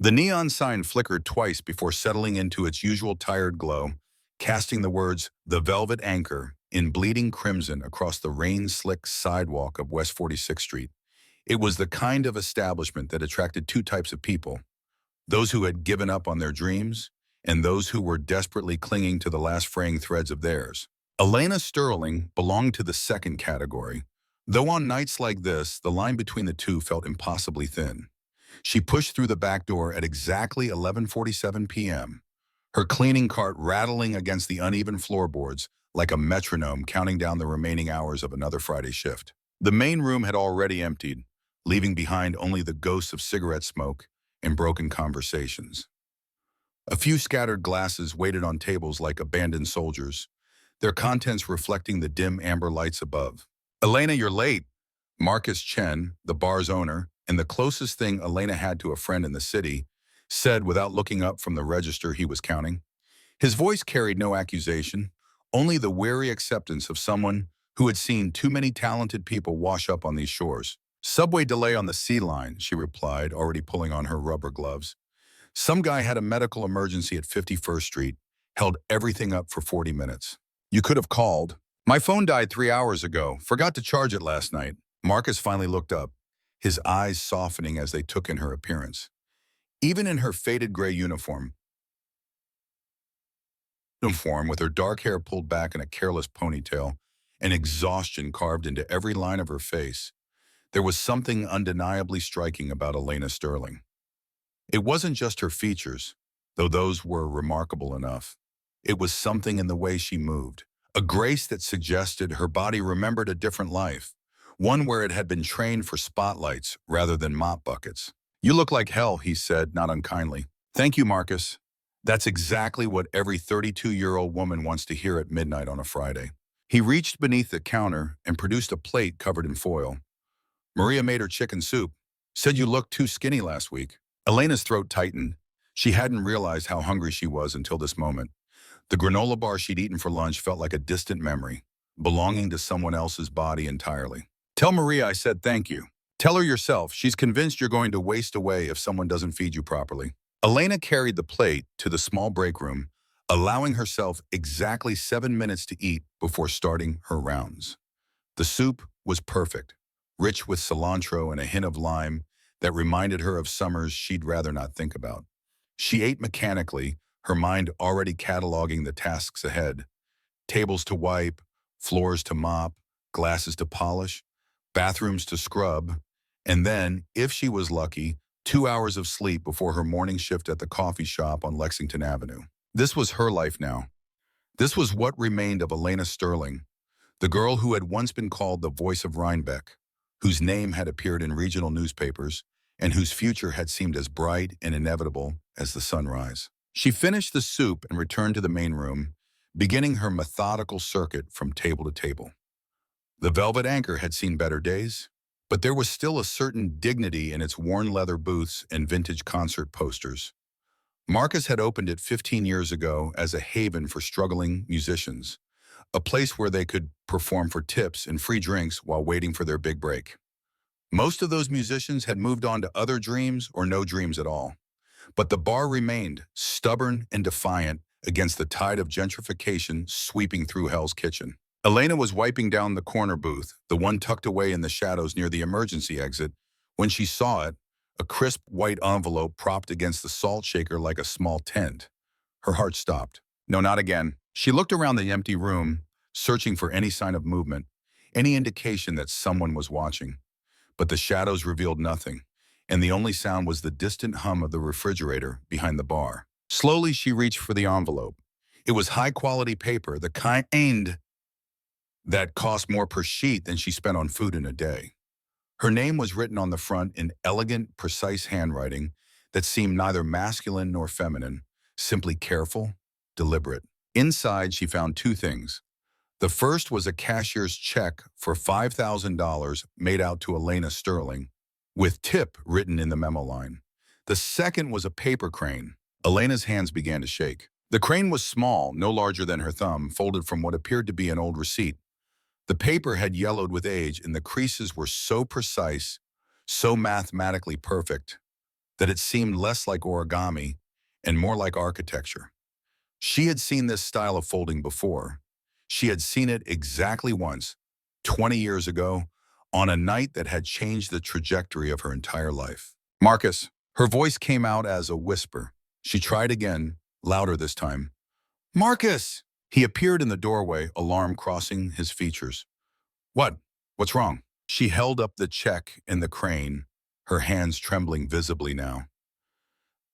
The neon sign flickered twice before settling into its usual tired glow, casting the words, "The Velvet Anchor," in bleeding crimson across the rain-slick sidewalk of West 46th Street. It was the kind of establishment that attracted two types of people: those who had given up on their dreams and those who were desperately clinging to the last fraying threads of theirs. Elena Sterling belonged to the second category, though on nights like this, the line between the two felt impossibly thin. She pushed through the back door at exactly 11:47 p.m., her cleaning cart rattling against the uneven floorboards like a metronome counting down the remaining hours of another Friday shift. The main room had already emptied, leaving behind only the ghosts of cigarette smoke and broken conversations. A few scattered glasses waited on tables like abandoned soldiers, their contents reflecting the dim amber lights above. "Elena, you're late." Marcus Chen, the bar's owner, and the closest thing Elena had to a friend in the city, said without looking up from the register he was counting. His voice carried no accusation, only the weary acceptance of someone who had seen too many talented people wash up on these shores. "Subway delay on the C line," she replied, already pulling on her rubber gloves. "Some guy had a medical emergency at 51st Street, held everything up for 40 minutes. You could have called." "My phone died 3 hours ago. Forgot to charge it last night." Marcus finally looked up, his eyes softening as they took in her appearance. Even in her faded gray uniform with her dark hair pulled back in a careless ponytail and exhaustion carved into every line of her face, there was something undeniably striking about Elena Sterling. It wasn't just her features, though those were remarkable enough. It was something in the way she moved, a grace that suggested her body remembered a different life, one where it had been trained for spotlights rather than mop buckets. "You look like hell," he said, not unkindly. "Thank you, Marcus. That's exactly what every 32-year-old woman wants to hear at midnight on a Friday." He reached beneath the counter and produced a plate covered in foil. "Maria made her chicken soup. Said you looked too skinny last week." Elena's throat tightened. She hadn't realized how hungry she was until this moment. The granola bar she'd eaten for lunch felt like a distant memory, belonging to someone else's body entirely. "Tell Maria I said thank you. Tell her yourself. She's convinced you're going to waste away if someone doesn't feed you properly." Elena carried the plate to the small break room, allowing herself exactly 7 minutes to eat before starting her rounds. The soup was perfect, rich with cilantro and a hint of lime that reminded her of summers she'd rather not think about. She ate mechanically, her mind already cataloging the tasks ahead: tables to wipe, floors to mop, glasses to polish, bathrooms to scrub, and then, if she was lucky, 2 hours of sleep before her morning shift at the coffee shop on Lexington Avenue. This was her life now. This was what remained of Elena Sterling, the girl who had once been called the voice of Rhinebeck, whose name had appeared in regional newspapers, and whose future had seemed as bright and inevitable as the sunrise. She finished the soup and returned to the main room, beginning her methodical circuit from table to table. The Velvet Anchor had seen better days, but there was still a certain dignity in its worn leather booths and vintage concert posters. Marcus had opened it 15 years ago as a haven for struggling musicians, a place where they could perform for tips and free drinks while waiting for their big break. Most of those musicians had moved on to other dreams or no dreams at all. But the bar remained, stubborn and defiant, against the tide of gentrification sweeping through Hell's Kitchen. Elena was wiping down the corner booth, the one tucked away in the shadows near the emergency exit, when she saw it, a crisp white envelope propped against the salt shaker like a small tent. Her heart stopped. No, not again. She looked around the empty room, searching for any sign of movement, any indication that someone was watching. But the shadows revealed nothing, and the only sound was the distant hum of the refrigerator behind the bar. Slowly, she reached for the envelope. It was high-quality paper, the kind that cost more per sheet than she spent on food in a day. Her name was written on the front in elegant, precise handwriting that seemed neither masculine nor feminine, simply careful, deliberate. Inside, she found two things. The first was a cashier's check for $5,000 made out to Elena Sterling, with tip written in the memo line. The second was a paper crane. Elena's hands began to shake. The crane was small, no larger than her thumb, folded from what appeared to be an old receipt. The paper had yellowed with age, and the creases were so precise, so mathematically perfect, that it seemed less like origami and more like architecture. She had seen this style of folding before. She had seen it exactly once, 20 years ago, on a night that had changed the trajectory of her entire life. Marcus. Her voice came out as a whisper. She tried again, louder this time. Marcus! He appeared in the doorway, alarm crossing his features. What? What's wrong? She held up the check in the crane, her hands trembling visibly now.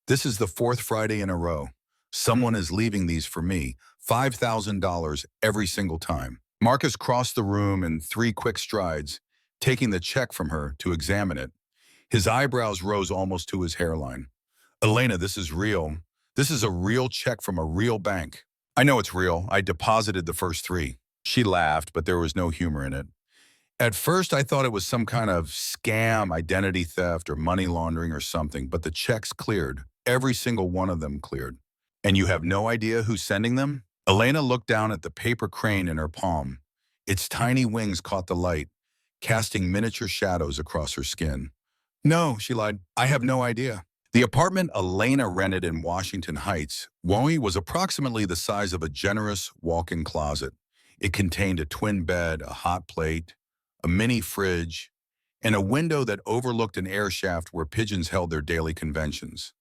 This is the fourth Friday in a row. Someone is leaving these for me, $5,000 every single time. Marcus crossed the room in 3 quick strides, taking the check from her to examine it. His eyebrows rose almost to his hairline. Elena, this is real. This is a real check from a real bank. I know it's real. I deposited the first 3. She laughed, but there was no humor in it. At first, I thought it was some kind of scam, identity theft, or money laundering or something, but the checks cleared. Every single one of them cleared. And you have no idea who's sending them? Elena looked down at the paper crane in her palm. Its tiny wings caught the light, casting miniature shadows across her skin. No, she lied. I have no idea. The apartment Elena rented in Washington Heights, was approximately the size of a generous walk-in closet. It contained a twin bed, a hot plate, a mini fridge, and a window that overlooked an air shaft where pigeons held their daily conventions.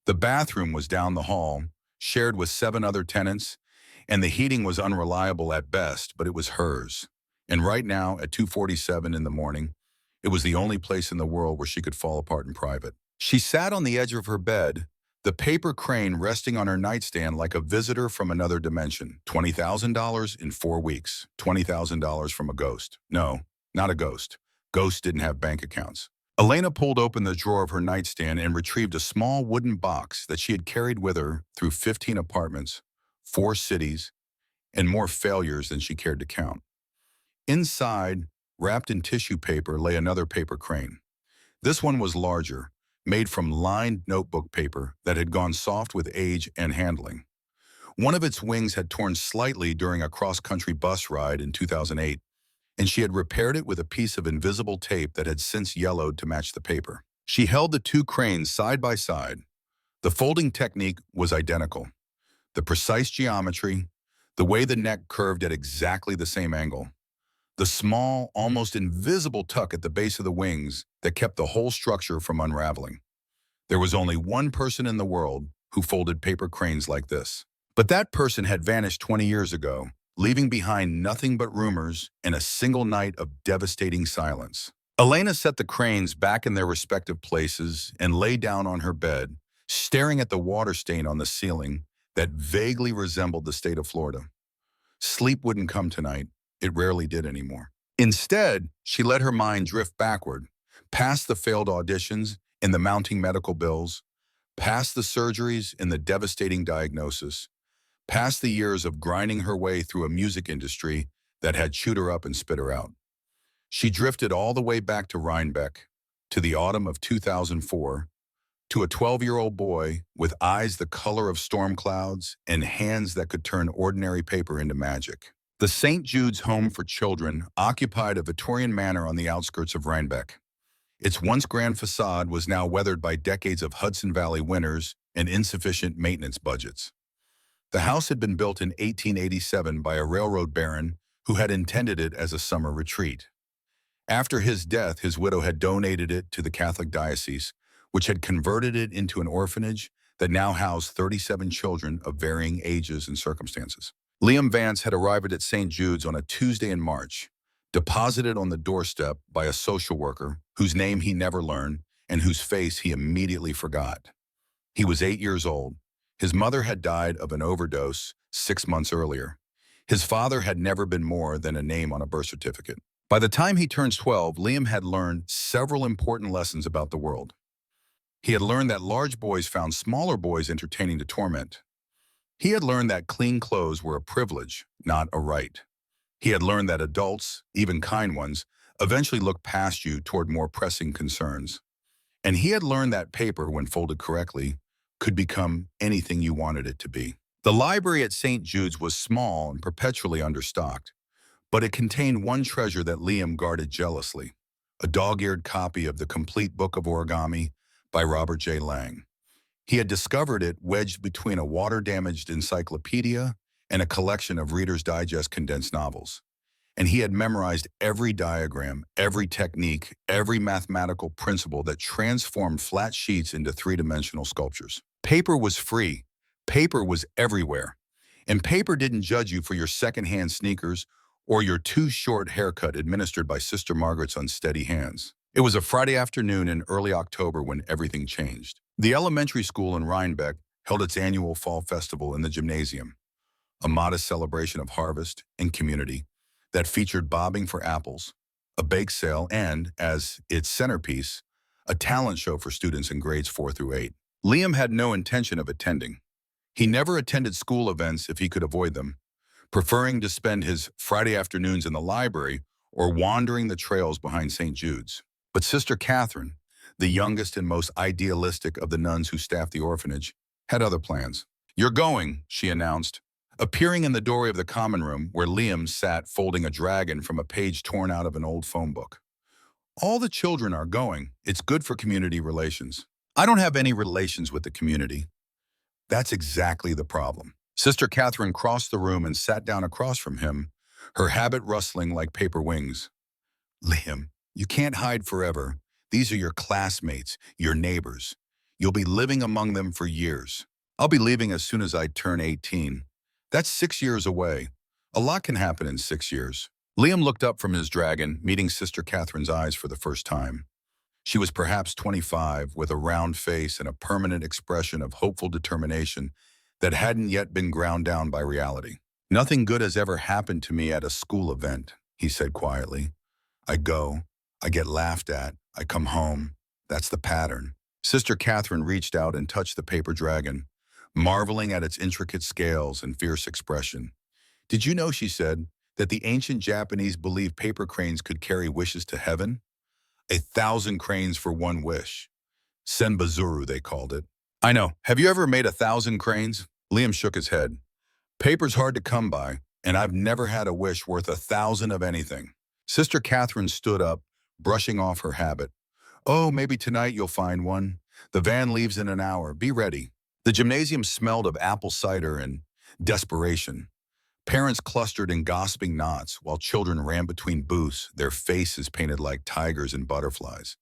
The bathroom was down the hall, shared with 7 other tenants, and the heating was unreliable at best, but it was hers. And right now, at 2:47 in the morning, it was the only place in the world where she could fall apart in private. She sat on the edge of her bed, the paper crane resting on her nightstand like a visitor from another dimension. $20,000 in 4 weeks. $20,000 from a ghost. No, not a ghost. Ghosts didn't have bank accounts. Elena pulled open the drawer of her nightstand and retrieved a small wooden box that she had carried with her through 15 apartments, 4 cities, and more failures than she cared to count. Inside, wrapped in tissue paper, lay another paper crane. This one was larger, made from lined notebook paper that had gone soft with age and handling. One of its wings had torn slightly during a cross-country bus ride in 2008, and she had repaired it with a piece of invisible tape that had since yellowed to match the paper. She held the 2 cranes side by side. The folding technique was identical. The precise geometry, the way the neck curved at exactly the same angle, the small, almost invisible tuck at the base of the wings that kept the whole structure from unraveling. There was only one person in the world who folded paper cranes like this. But that person had vanished 20 years ago, leaving behind nothing but rumors and a single night of devastating silence. Elena set the cranes back in their respective places and lay down on her bed, staring at the water stain on the ceiling that vaguely resembled the state of Florida. Sleep wouldn't come tonight. It rarely did anymore. Instead, she let her mind drift backward, past the failed auditions and the mounting medical bills, past the surgeries and the devastating diagnosis, past the years of grinding her way through a music industry that had chewed her up and spit her out. She drifted all the way back to Rhinebeck, to the autumn of 2004, to a 12-year-old boy with eyes the color of storm clouds and hands that could turn ordinary paper into magic. The St. Jude's Home for Children occupied a Victorian manor on the outskirts of Rhinebeck. Its once grand facade was now weathered by decades of Hudson Valley winters and insufficient maintenance budgets. The house had been built in 1887 by a railroad baron who had intended it as a summer retreat. After his death, his widow had donated it to the Catholic diocese, which had converted it into an orphanage that now housed 37 children of varying ages and circumstances. Liam Vance had arrived at St. Jude's on a Tuesday in March, deposited on the doorstep by a social worker whose name he never learned and whose face he immediately forgot. He was 8 years old. His mother had died of an overdose 6 months earlier. His father had never been more than a name on a birth certificate. By the time he turned 12, Liam had learned several important lessons about the world. He had learned that large boys found smaller boys entertaining to torment. He had learned that clean clothes were a privilege, not a right. He had learned that adults, even kind ones, eventually look past you toward more pressing concerns. And he had learned that paper, when folded correctly, could become anything you wanted it to be. The library at St. Jude's was small and perpetually understocked, but it contained one treasure that Liam guarded jealously, a dog-eared copy of the complete book of origami by Robert J. Lang. He had discovered it wedged between a water-damaged encyclopedia and a collection of Reader's Digest condensed novels. And he had memorized every diagram, every technique, every mathematical principle that transformed flat sheets into three-dimensional sculptures. Paper was free. Paper was everywhere. And paper didn't judge you for your secondhand sneakers or your too-short haircut administered by Sister Margaret's unsteady hands. It was a Friday afternoon in early October when everything changed. The elementary school in Rhinebeck held its annual fall festival in the gymnasium, a modest celebration of harvest and community that featured bobbing for apples, a bake sale, and, as its centerpiece, a talent show for students in grades 4 through 8. Liam had no intention of attending. He never attended school events if he could avoid them, preferring to spend his Friday afternoons in the library or wandering the trails behind St. Jude's. But Sister Catherine, the youngest and most idealistic of the nuns who staffed the orphanage, had other plans. "You're going," she announced, appearing in the doorway of the common room where Liam sat folding a dragon from a page torn out of an old phone book. "All the children are going. It's good for community relations." "I don't have any relations with the community." "That's exactly the problem." Sister Catherine crossed the room and sat down across from him, her habit rustling like paper wings. "Liam, you can't hide forever. These are your classmates, your neighbors. You'll be living among them for years. I'll be leaving as soon as I turn 18. That's 6 years away. A lot can happen in 6 years." Liam looked up from his dragon, meeting Sister Catherine's eyes for the first time. She was perhaps 25, with a round face and a permanent expression of hopeful determination that hadn't yet been ground down by reality. "Nothing good has ever happened to me at a school event," he said quietly. "I go, I get laughed at, I come home. That's the pattern." Sister Catherine reached out and touched the paper dragon, marveling at its intricate scales and fierce expression. "Did you know," she said, "that the ancient Japanese believed paper cranes could carry wishes to heaven? 1,000 cranes for one wish. Senbazuru, they called it." "I know. Have you ever made 1,000 cranes?" Liam shook his head. "Paper's hard to come by, and I've never had a wish worth 1,000 of anything." Sister Catherine stood up, brushing off her habit. "Oh, maybe tonight you'll find one. The van leaves in an hour. Be ready." The gymnasium smelled of apple cider and desperation. Parents clustered in gossiping knots while children ran between booths, their faces painted like tigers and butterflies.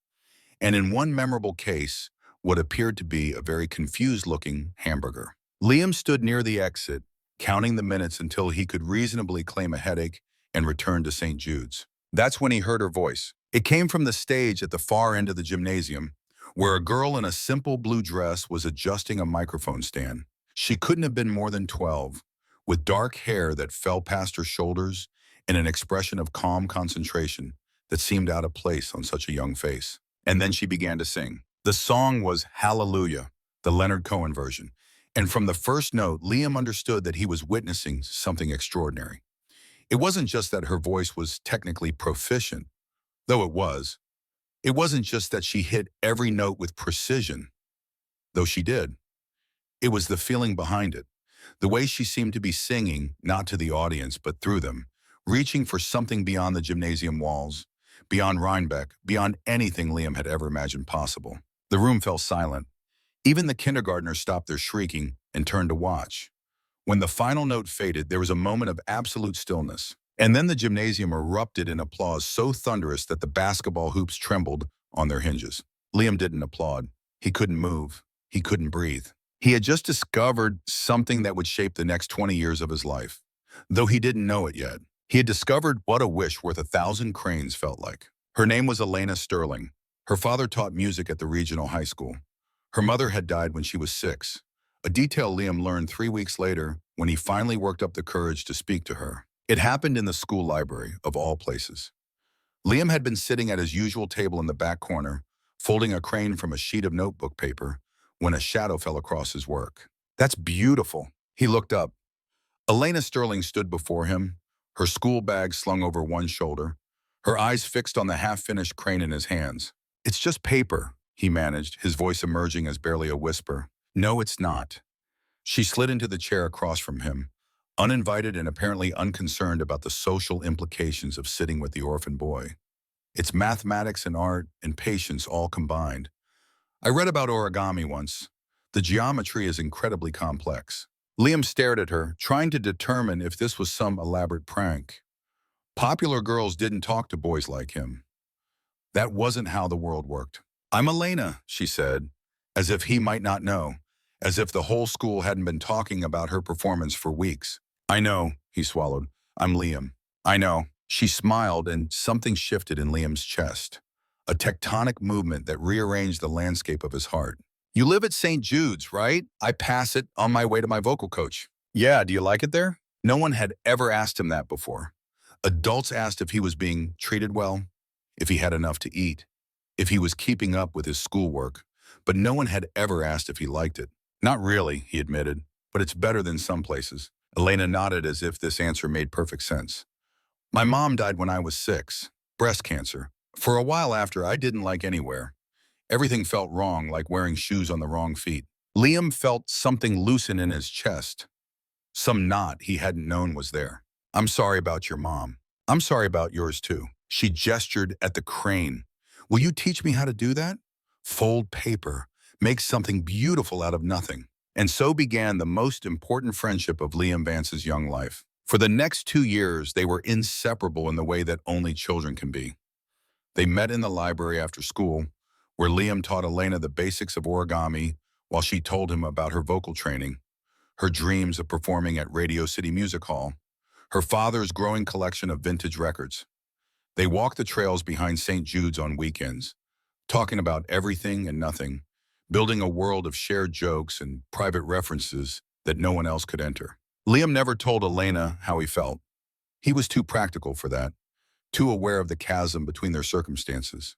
And in one memorable case, what appeared to be a very confused-looking hamburger. Liam stood near the exit, counting the minutes until he could reasonably claim a headache and return to St. Jude's. That's when he heard her voice. It came from the stage at the far end of the gymnasium, where a girl in a simple blue dress was adjusting a microphone stand. She couldn't have been more than 12, with dark hair that fell past her shoulders and an expression of calm concentration that seemed out of place on such a young face. And then she began to sing. The song was Hallelujah, the Leonard Cohen version. And from the first note, Liam understood that he was witnessing something extraordinary. It wasn't just that her voice was technically proficient, though it was. It wasn't just that she hit every note with precision, though she did. It was the feeling behind it, the way she seemed to be singing, not to the audience, but through them, reaching for something beyond the gymnasium walls, beyond Rhinebeck, beyond anything Liam had ever imagined possible. The room fell silent. Even the kindergartners stopped their shrieking and turned to watch. When the final note faded, there was a moment of absolute stillness. And then the gymnasium erupted in applause so thunderous that the basketball hoops trembled on their hinges. Liam didn't applaud. He couldn't move. He couldn't breathe. He had just discovered something that would shape the next 20 years of his life, though he didn't know it yet. He had discovered what a wish worth 1,000 cranes felt like. Her name was Elena Sterling. Her father taught music at the regional high school. Her mother had died when she was 6, a detail Liam learned 3 weeks later when he finally worked up the courage to speak to her. It happened in the school library, of all places. Liam had been sitting at his usual table in the back corner, folding a crane from a sheet of notebook paper, when a shadow fell across his work. "That's beautiful." He looked up. Elena Sterling stood before him, her school bag slung over one shoulder, her eyes fixed on the half-finished crane in his hands. "It's just paper," he managed, his voice emerging as barely a whisper. "No, it's not." She slid into the chair across from him, uninvited and apparently unconcerned about the social implications of sitting with the orphan boy. "It's mathematics and art and patience all combined. I read about origami once. The geometry is incredibly complex. Liam stared at her, trying to determine if this was some elaborate prank. Popular girls didn't talk to boys like him. That wasn't how the world worked. I'm Elena, she said, as if he might not know, as if the whole school hadn't been talking about her performance for weeks. I know, he swallowed. I'm Liam. I know. She smiled and something shifted in Liam's chest. A tectonic movement that rearranged the landscape of his heart. You live at St. Jude's, right? I pass it on my way to my vocal coach. Yeah, do you like it there? No one had ever asked him that before. Adults asked if he was being treated well, if he had enough to eat, if he was keeping up with his schoolwork, but no one had ever asked if he liked it. Not really, he admitted, but it's better than some places. Elena nodded as if this answer made perfect sense. My mom died when I was 6, breast cancer. For a while after, I didn't like anywhere. Everything felt wrong, like wearing shoes on the wrong feet. Liam felt something loosen in his chest. Some knot he hadn't known was there. I'm sorry about your mom. I'm sorry about yours too. She gestured at the crane. Will you teach me how to do that? Fold paper. Make something beautiful out of nothing. And so began the most important friendship of Liam Vance's young life. For the next 2 years, they were inseparable in the way that only children can be. They met in the library after school, where Liam taught Elena the basics of origami while she told him about her vocal training, her dreams of performing at Radio City Music Hall, her father's growing collection of vintage records. They walked the trails behind St. Jude's on weekends, talking about everything and nothing, building a world of shared jokes and private references that no one else could enter. Liam never told Elena how he felt. He was too practical for that, too aware of the chasm between their circumstances.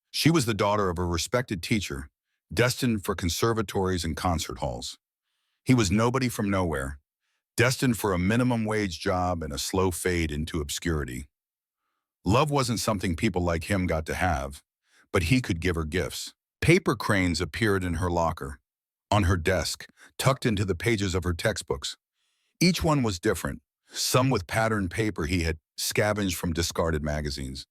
She was the daughter of a respected teacher, destined for conservatories and concert halls. He was nobody from nowhere, destined for a minimum wage job and a slow fade into obscurity. Love wasn't something people like him got to have, but he could give her gifts. Paper cranes appeared in her locker, on her desk, tucked into the pages of her textbooks. Each one was different, some with patterned paper he had scavenged from discarded magazines,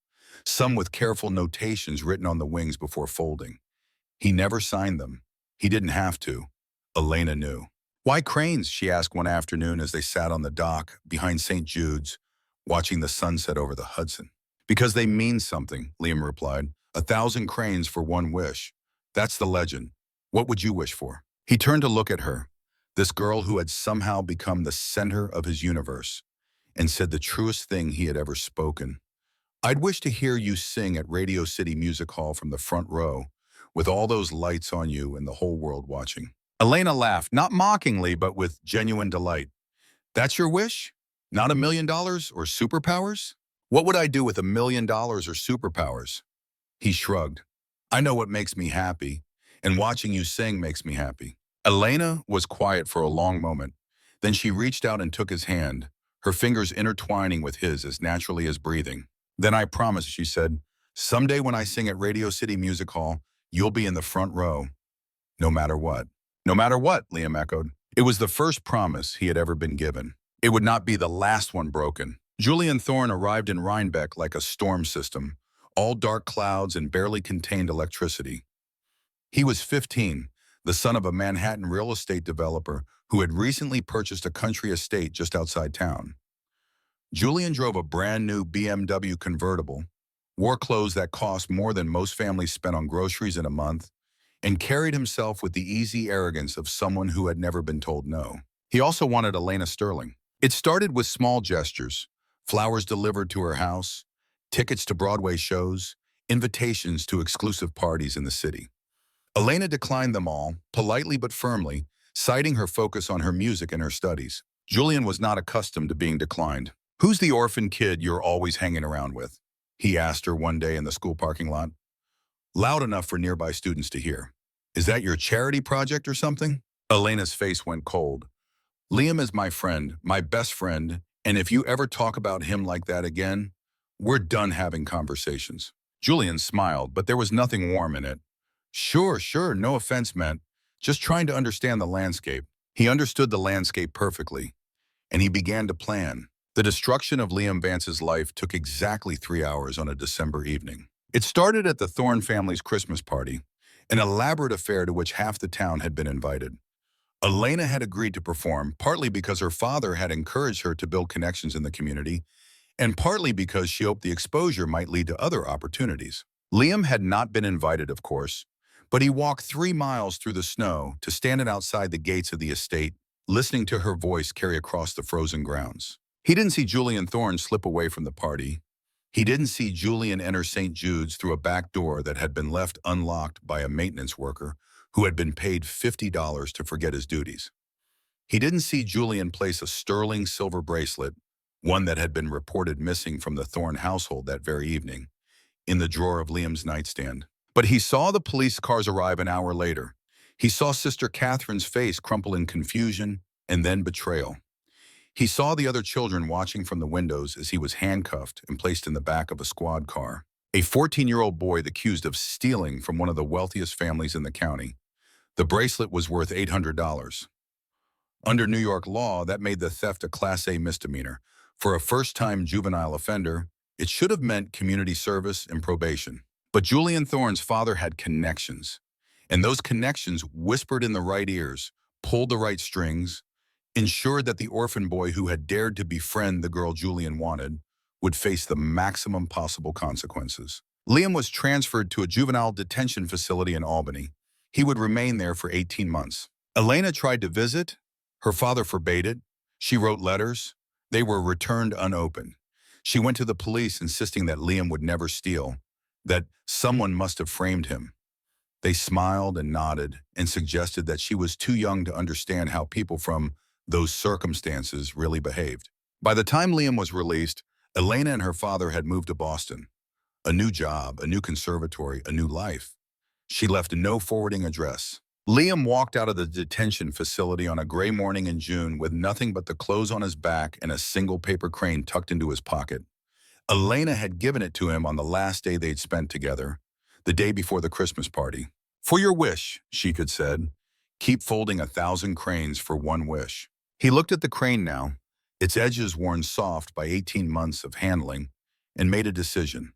some with careful notations written on the wings before folding. He never signed them. He didn't have to. Elena knew. Why cranes? She asked one afternoon as they sat on the dock behind St. Jude's, watching the sunset over the Hudson. Because they mean something, Liam replied. 1,000 cranes for one wish. That's the legend. What would you wish for? He turned to look at her, this girl who had somehow become the center of his universe, and said the truest thing he had ever spoken. I'd wish to hear you sing at Radio City Music Hall from the front row, with all those lights on you and the whole world watching. Elena laughed, not mockingly, but with genuine delight. That's your wish? Not $1 million or superpowers? What would I do with $1 million or superpowers? He shrugged. I know what makes me happy, and watching you sing makes me happy. Elena was quiet for a long moment. Then she reached out and took his hand, her fingers intertwining with his as naturally as breathing. Then I promise, she said, someday when I sing at Radio City Music Hall, you'll be in the front row. No matter what. No matter what, Liam echoed. It was the first promise he had ever been given. It would not be the last one broken. Julian Thorne arrived in Rhinebeck like a storm system, all dark clouds and barely contained electricity. He was 15, the son of a Manhattan real estate developer who had recently purchased a country estate just outside town. Julian drove a brand new BMW convertible, wore clothes that cost more than most families spent on groceries in a month, and carried himself with the easy arrogance of someone who had never been told no. He also wanted Elena Sterling. It started with small gestures, flowers delivered to her house, tickets to Broadway shows, invitations to exclusive parties in the city. Elena declined them all, politely but firmly, citing her focus on her music and her studies. Julian was not accustomed to being declined. Who's the orphan kid you're always hanging around with? He asked her one day in the school parking lot, loud enough for nearby students to hear. Is that your charity project or something? Elena's face went cold. Liam is my friend, my best friend, and if you ever talk about him like that again, we're done having conversations. Julian smiled, but there was nothing warm in it. Sure, no offense meant. Just trying to understand the landscape. He understood the landscape perfectly, and he began to plan. The destruction of Liam Vance's life took exactly 3 hours on a December evening. It started at the Thorne family's Christmas party. an elaborate affair to which half the town had been invited. Elena had agreed to perform, partly because her father had encouraged her to build connections in the community, and partly because she hoped the exposure might lead to other opportunities. Liam had not been invited, of course, but he walked 3 miles through the snow to stand outside the gates of the estate, listening to her voice carry across the frozen grounds. He didn't see Julian Thorne slip away from the party. He didn't see Julian enter St. Jude's through a back door that had been left unlocked by a maintenance worker who had been paid $50 to forget his duties. He didn't see Julian place a sterling silver bracelet, one that had been reported missing from the Thorne household that very evening, in the drawer of Liam's nightstand. But he saw the police cars arrive an hour later. He saw Sister Catherine's face crumple in confusion and then betrayal. He saw the other children watching from the windows as he was handcuffed and placed in the back of a squad car. A 14-year-old boy accused of stealing from one of the wealthiest families in the county. The bracelet was worth $800. Under New York law, that made the theft a Class A misdemeanor. For a first-time juvenile offender, it should have meant community service and probation. But Julian Thorne's father had connections, and those connections whispered in the right ears, pulled the right strings, ensured that the orphan boy who had dared to befriend the girl Julian wanted would face the maximum possible consequences. Liam was transferred to a juvenile detention facility in Albany. He would remain there for 18 months. Elena tried to visit. Her father forbade it. She wrote letters. They were returned unopened. She went to the police insisting that Liam would never steal, that someone must have framed him. They smiled and nodded and suggested that she was too young to understand how people from those circumstances really behaved. By the time Liam was released, Elena and her father had moved to Boston. A new job, a new conservatory, a new life. She left no forwarding address. Liam walked out of the detention facility on a gray morning in June with nothing but the clothes on his back and a single paper crane tucked into his pocket. Elena had given it to him on the last day they'd spent together, the day before the Christmas party. "For your wish," she had said. "Keep folding 1,000 cranes for one wish." He looked at the crane now, its edges worn soft by 18 months of handling, and made a decision.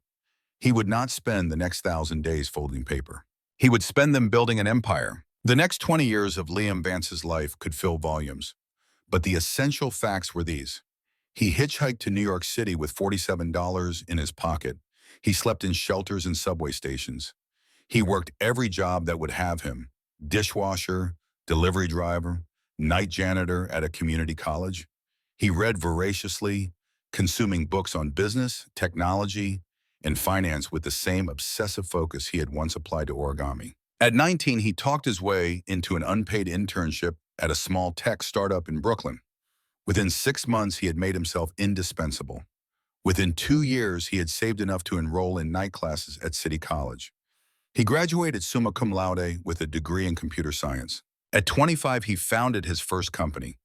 He would not spend the next 1,000 days folding paper. He would spend them building an empire. The next 20 years of Liam Vance's life could fill volumes, but the essential facts were these. He hitchhiked to New York City with $47 in his pocket. He slept in shelters and subway stations. He worked every job that would have him: dishwasher, delivery driver, night janitor at a community college. He read voraciously, consuming books on business, technology, and finance with the same obsessive focus he had once applied to origami. At 19, he talked his way into an unpaid internship at a small tech startup in Brooklyn. Within 6 months, he had made himself indispensable. Within 2 years, he had saved enough to enroll in night classes at City College. He graduated summa cum laude with a degree in computer science. At 25, he founded his first company,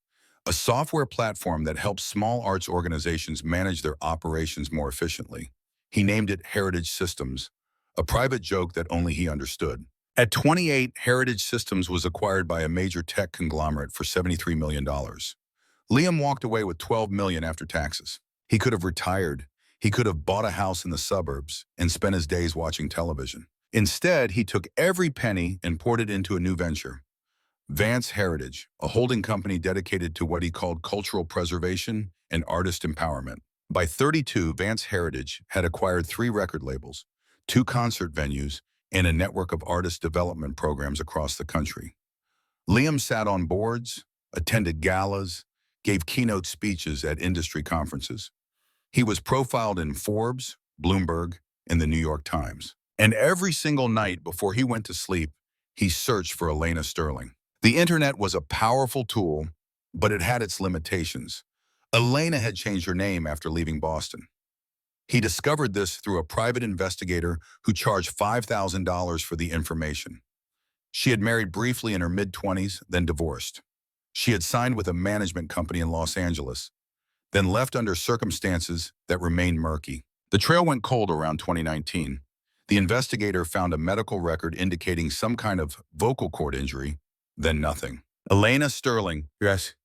a software platform that helps small arts organizations manage their operations more efficiently. He named it Heritage Systems, a private joke that only he understood. At 28, Heritage Systems was acquired by a major tech conglomerate for $73 million. Liam walked away with $12 million after taxes. He could have retired. He could have bought a house in the suburbs and spent his days watching television. Instead, he took every penny and poured it into a new venture, Vance Heritage, a holding company dedicated to what he called cultural preservation and artist empowerment. By 32, Vance Heritage had acquired 3 record labels, 2 concert venues, and a network of artist development programs across the country. Liam sat on boards, attended galas, gave keynote speeches at industry conferences. He was profiled in Forbes, Bloomberg, and the New York Times. And every single night before he went to sleep, he searched for Elena Sterling. The internet was a powerful tool, but it had its limitations. Elena had changed her name after leaving Boston. He discovered this through a private investigator who charged $5,000 for the information. She had married briefly in her mid-20s, then divorced. She had signed with a management company in Los Angeles, then left under circumstances that remained murky. The trail went cold around 2019. The investigator found a medical record indicating some kind of vocal cord injury, then nothing. Elena Sterling, yes,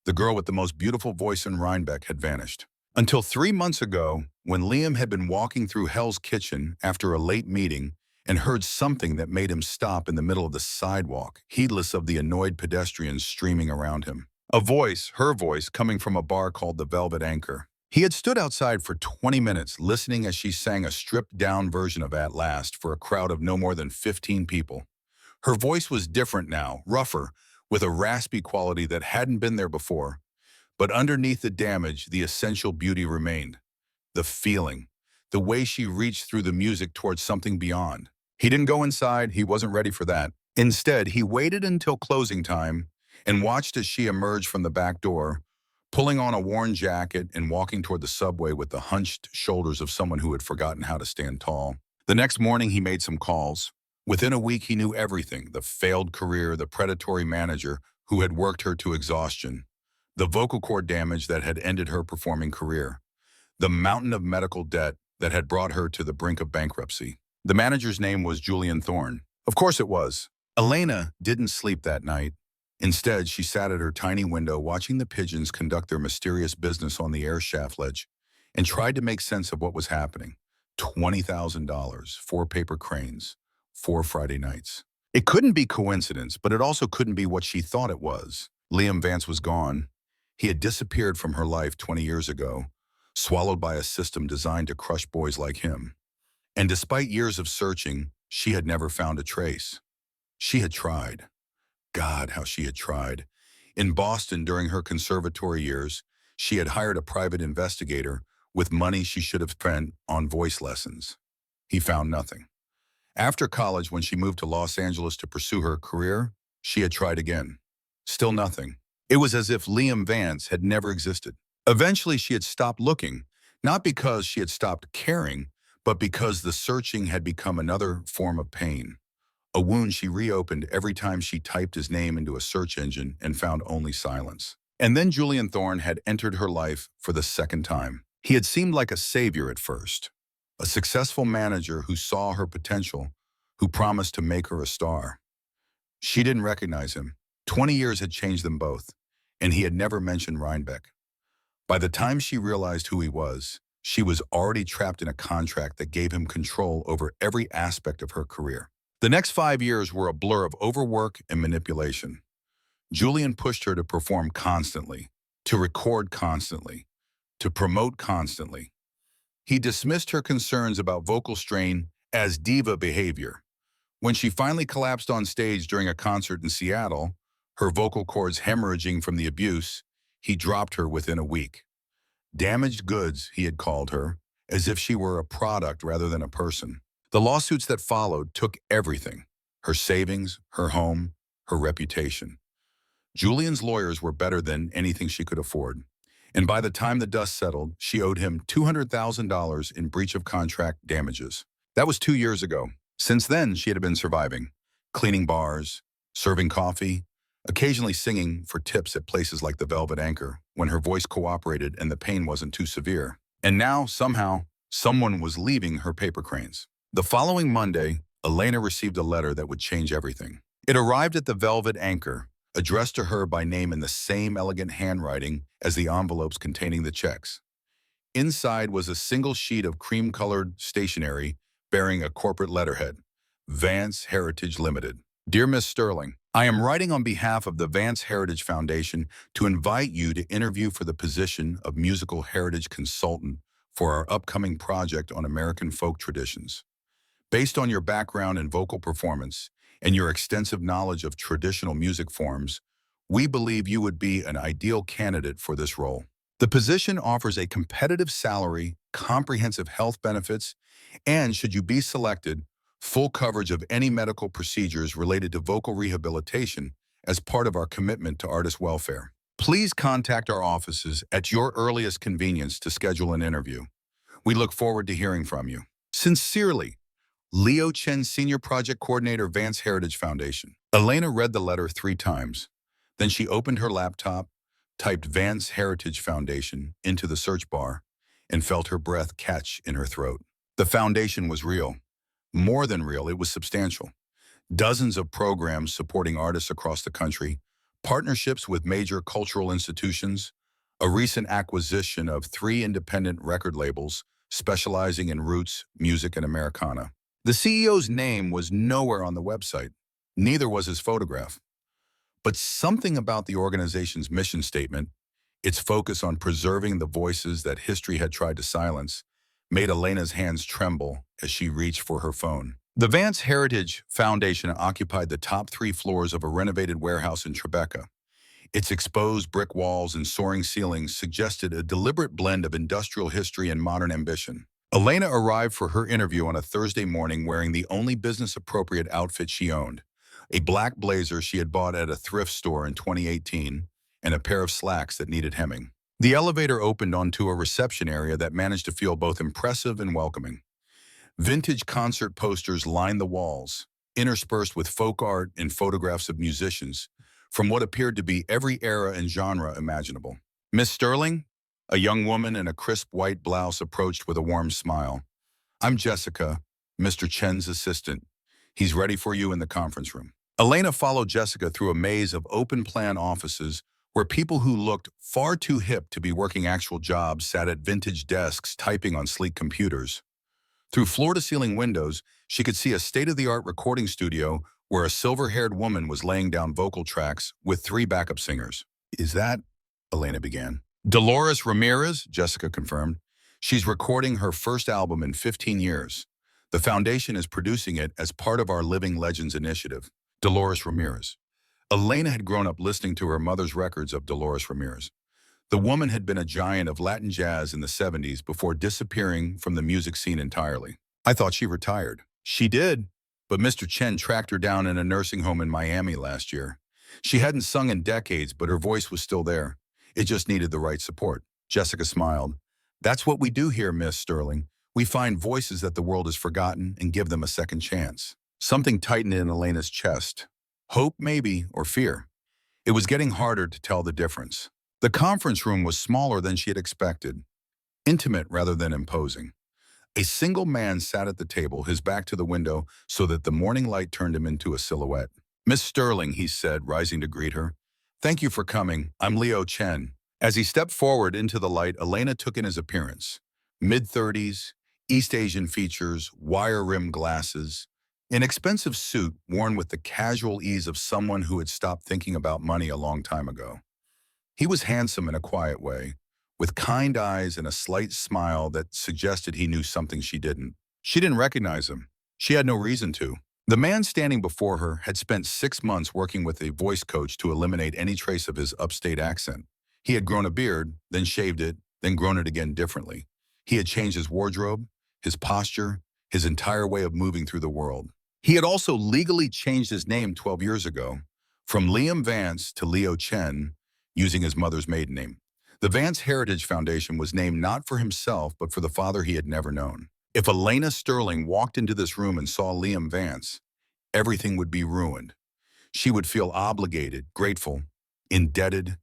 the girl with the most beautiful voice in Rhinebeck, had vanished. Until 3 months ago, when Liam had been walking through Hell's Kitchen after a late meeting and heard something that made him stop in the middle of the sidewalk, heedless of the annoyed pedestrians streaming around him. A voice, her voice, coming from a bar called the Velvet Anchor. He had stood outside for 20 minutes listening as she sang a stripped-down version of At Last for a crowd of no more than 15 people. Her voice was different now, rougher, with a raspy quality that hadn't been there before. But underneath the damage, the essential beauty remained. The feeling. The way she reached through the music towards something beyond. He didn't go inside, he wasn't ready for that. Instead, he waited until closing time and watched as she emerged from the back door, pulling on a worn jacket and walking toward the subway with the hunched shoulders of someone who had forgotten how to stand tall. The next morning, he made some calls. Within a week, he knew everything: the failed career, the predatory manager who had worked her to exhaustion, the vocal cord damage that had ended her performing career, the mountain of medical debt that had brought her to the brink of bankruptcy. The manager's name was Julian Thorne. Of course it was. Elena didn't sleep that night. Instead, she sat at her tiny window watching the pigeons conduct their mysterious business on the air shaft ledge and tried to make sense of what was happening. $20,000, 4 paper cranes, 4 Friday nights. It couldn't be coincidence, but it also couldn't be what she thought it was. Liam Vance was gone. He had disappeared from her life 20 years ago, swallowed by a system designed to crush boys like him. And despite years of searching, she had never found a trace. She had tried. God, how she had tried. In Boston, during her conservatory years, she had hired a private investigator with money she should have spent on voice lessons. He found nothing. After college, when she moved to Los Angeles to pursue her career, she had tried again. Still nothing. It was as if Liam Vance had never existed. Eventually, she had stopped looking, not because she had stopped caring, but because the searching had become another form of pain. A wound she reopened every time she typed his name into a search engine and found only silence. And then Julian Thorne had entered her life for the second time. He had seemed like a savior at first, a successful manager who saw her potential, who promised to make her a star. She didn't recognize him. 20 years had changed them both, and he had never mentioned Rhinebeck. By the time she realized who he was, she was already trapped in a contract that gave him control over every aspect of her career. The next 5 years were a blur of overwork and manipulation. Julian pushed her to perform constantly, to record constantly, to promote constantly. He dismissed her concerns about vocal strain as diva behavior. When she finally collapsed on stage during a concert in Seattle, her vocal cords hemorrhaging from the abuse, he dropped her within a week. Damaged goods, he had called her, as if she were a product rather than a person. The lawsuits that followed took everything: her savings, her home, her reputation. Julian's lawyers were better than anything she could afford. And by the time the dust settled, she owed him $200,000 in breach of contract damages. That was 2 years ago. Since then, she had been surviving, cleaning bars, serving coffee, occasionally singing for tips at places like the Velvet Anchor when her voice cooperated and the pain wasn't too severe. And now, somehow, someone was leaving her paper cranes. The following Monday, Elena received a letter that would change everything. It arrived at the Velvet Anchor, addressed to her by name in the same elegant handwriting as the envelopes containing the checks. Inside was a single sheet of cream-colored stationery bearing a corporate letterhead: Vance Heritage Limited. Dear Miss Sterling, I am writing on behalf of the Vance Heritage Foundation to invite you to interview for the position of Musical Heritage Consultant for our upcoming project on American folk traditions. Based on your background in vocal performance and your extensive knowledge of traditional music forms, we believe you would be an ideal candidate for this role. The position offers a competitive salary, comprehensive health benefits, and, should you be selected, full coverage of any medical procedures related to vocal rehabilitation as part of our commitment to artist welfare. Please contact our offices at your earliest convenience to schedule an interview. We look forward to hearing from you. Sincerely, Leo Chen, Senior Project Coordinator, Vance Heritage Foundation. Elena read the letter 3 times. Then she opened her laptop, typed Vance Heritage Foundation into the search bar, and felt her breath catch in her throat. The foundation was real. More than real, it was substantial. Dozens of programs supporting artists across the country, partnerships with major cultural institutions, a recent acquisition of 3 independent record labels specializing in roots, music, and Americana. The CEO's name was nowhere on the website. Neither was his photograph. But something about the organization's mission statement, its focus on preserving the voices that history had tried to silence, made Elena's hands tremble as she reached for her phone. The Vance Heritage Foundation occupied the top 3 floors of a renovated warehouse in Tribeca. Its exposed brick walls and soaring ceilings suggested a deliberate blend of industrial history and modern ambition. Elena arrived for her interview on a Thursday morning wearing the only business-appropriate outfit she owned, a black blazer she had bought at a thrift store in 2018, and a pair of slacks that needed hemming. The elevator opened onto a reception area that managed to feel both impressive and welcoming. Vintage concert posters lined the walls, interspersed with folk art and photographs of musicians from what appeared to be every era and genre imaginable. Miss Sterling, a young woman in a crisp white blouse, approached with a warm smile. I'm Jessica, Mr. Chen's assistant. He's ready for you in the conference room. Elena followed Jessica through a maze of open-plan offices where people who looked far too hip to be working actual jobs sat at vintage desks typing on sleek computers. Through floor-to-ceiling windows, she could see a state-of-the-art recording studio where a silver-haired woman was laying down vocal tracks with 3 backup singers. Is that? Elena began. Dolores Ramirez, Jessica confirmed. She's recording her first album in 15 years. The foundation is producing it as part of our Living Legends initiative. Dolores Ramirez. Elena had grown up listening to her mother's records of Dolores Ramirez. The woman had been a giant of Latin jazz in the 70s before disappearing from the music scene entirely. I thought she retired. She did, but Mr. Chen tracked her down in a nursing home in Miami last year. She hadn't sung in decades, but her voice was still there. It just needed the right support. Jessica smiled. That's what we do here, Miss Sterling. We find voices that the world has forgotten and give them a second chance. Something tightened in Elena's chest. Hope, maybe, or fear. It was getting harder to tell the difference. The conference room was smaller than she had expected, intimate rather than imposing. A single man sat at the table, his back to the window, so that the morning light turned him into a silhouette. Miss Sterling, he said, rising to greet her. Thank you for coming. I'm Leo Chen. As he stepped forward into the light, Elena took in his appearance. Mid-30s, East Asian features, wire-rimmed glasses, an expensive suit worn with the casual ease of someone who had stopped thinking about money a long time ago. He was handsome in a quiet way, with kind eyes and a slight smile that suggested he knew something she didn't. She didn't recognize him. She had no reason to. The man standing before her had spent 6 months working with a voice coach to eliminate any trace of his upstate accent. He had grown a beard, then shaved it, then grown it again differently. He had changed his wardrobe, his posture, his entire way of moving through the world. He had also legally changed his name 12 years ago, from Liam Vance to Leo Chen, using his mother's maiden name. The Vance Heritage Foundation was named not for himself, but for the father he had never known. If Elena Sterling walked into this room and saw Liam Vance, everything would be ruined. She would feel obligated, grateful, indebted,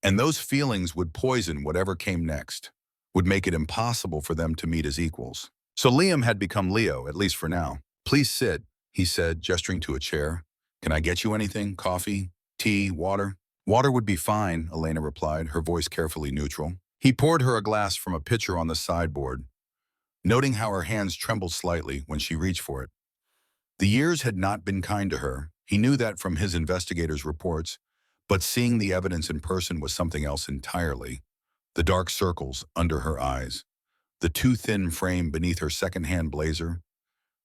and those feelings would poison whatever came next, would make it impossible for them to meet as equals. So Liam had become Leo, at least for now. Please sit, he said, gesturing to a chair. Can I get you anything? Coffee? Tea? Water? Water would be fine, Elena replied, her voice carefully neutral. He poured her a glass from a pitcher on the sideboard, noting how her hands trembled slightly when she reached for it. The years had not been kind to her. He knew that from his investigators' reports, but seeing the evidence in person was something else entirely. The dark circles under her eyes, the too thin frame beneath her second-hand blazer,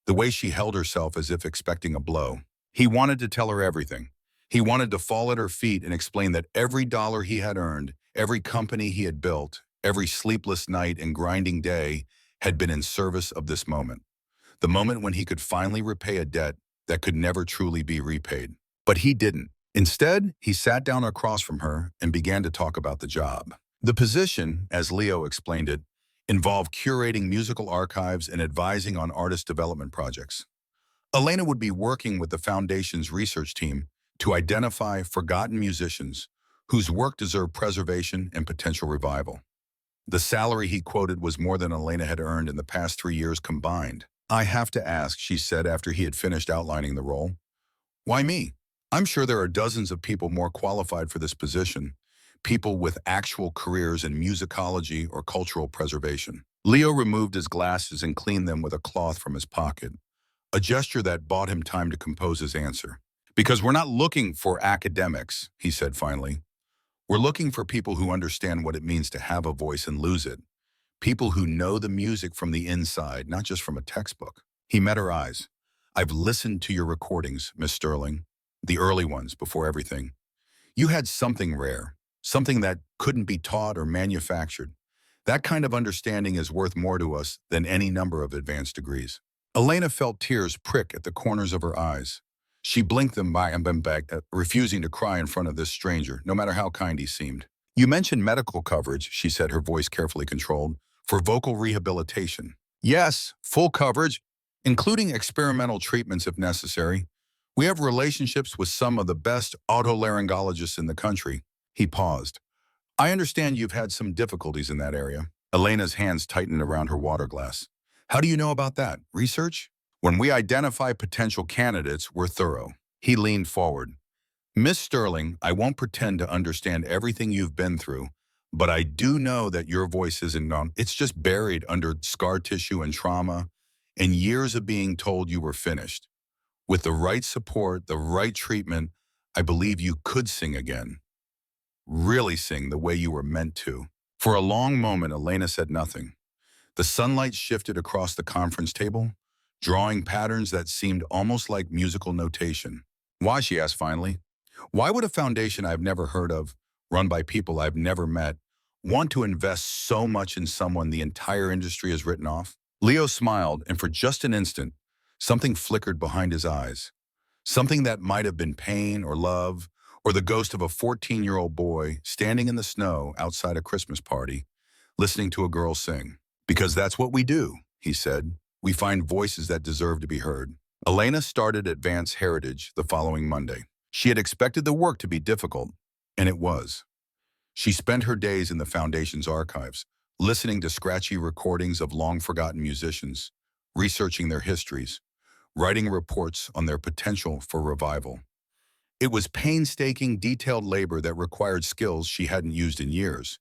the way she held herself as if expecting a blow. He wanted to tell her everything. He wanted to fall at her feet and explain that every dollar he had earned, every company he had built, every sleepless night and grinding day had been in service of this moment. The moment when he could finally repay a debt that could never truly be repaid. But he didn't. Instead, he sat down across from her and began to talk about the job. The position, as Leo explained it, involved curating musical archives and advising on artist development projects. Elena would be working with the Foundation's research team to identify forgotten musicians whose work deserved preservation and potential revival. The salary he quoted was more than Elena had earned in the past 3 years combined. I have to ask, she said after he had finished outlining the role. Why me? I'm sure there are dozens of people more qualified for this position, people with actual careers in musicology or cultural preservation. Leo removed his glasses and cleaned them with a cloth from his pocket. a gesture that bought him time to compose his answer. Because we're not looking for academics, he said finally. We're looking for people who understand what it means to have a voice and lose it. People who know the music from the inside, not just from a textbook. He met her eyes. I've listened to your recordings, Miss Sterling, the early ones before everything. You had something rare, something that couldn't be taught or manufactured. That kind of understanding is worth more to us than any number of advanced degrees. Elena felt tears prick at the corners of her eyes. She blinked them by and then back, refusing to cry in front of this stranger, no matter how kind he seemed. You mentioned medical coverage, she said, her voice carefully controlled, for vocal rehabilitation. Yes, full coverage, including experimental treatments if necessary. We have relationships with some of the best otolaryngologists in the country. He paused. I understand you've had some difficulties in that area. Elena's hands tightened around her water glass. How do you know about that? Research? When we identify potential candidates, we're thorough. He leaned forward. Miss Sterling, I won't pretend to understand everything you've been through, but I do know that your voice isn't gone. It's just buried under scar tissue and trauma and years of being told you were finished. With the right support, the right treatment, I believe you could sing again. Really sing the way you were meant to. For a long moment, Elena said nothing. The sunlight shifted across the conference table, drawing patterns that seemed almost like musical notation. Why, she asked finally. Why would a foundation I've never heard of, run by people I've never met, want to invest so much in someone the entire industry has written off? Leo smiled, and for just an instant, something flickered behind his eyes. Something that might have been pain or love, or the ghost of a 14-year-old boy standing in the snow outside a Christmas party, listening to a girl sing. Because that's what we do, he said. We find voices that deserve to be heard. Elena started Advanced Heritage the following Monday. She had expected the work to be difficult, and it was. She spent her days in the Foundation's archives, listening to scratchy recordings of long-forgotten musicians, researching their histories, writing reports on their potential for revival. It was painstaking, detailed labor that required skills she hadn't used in years,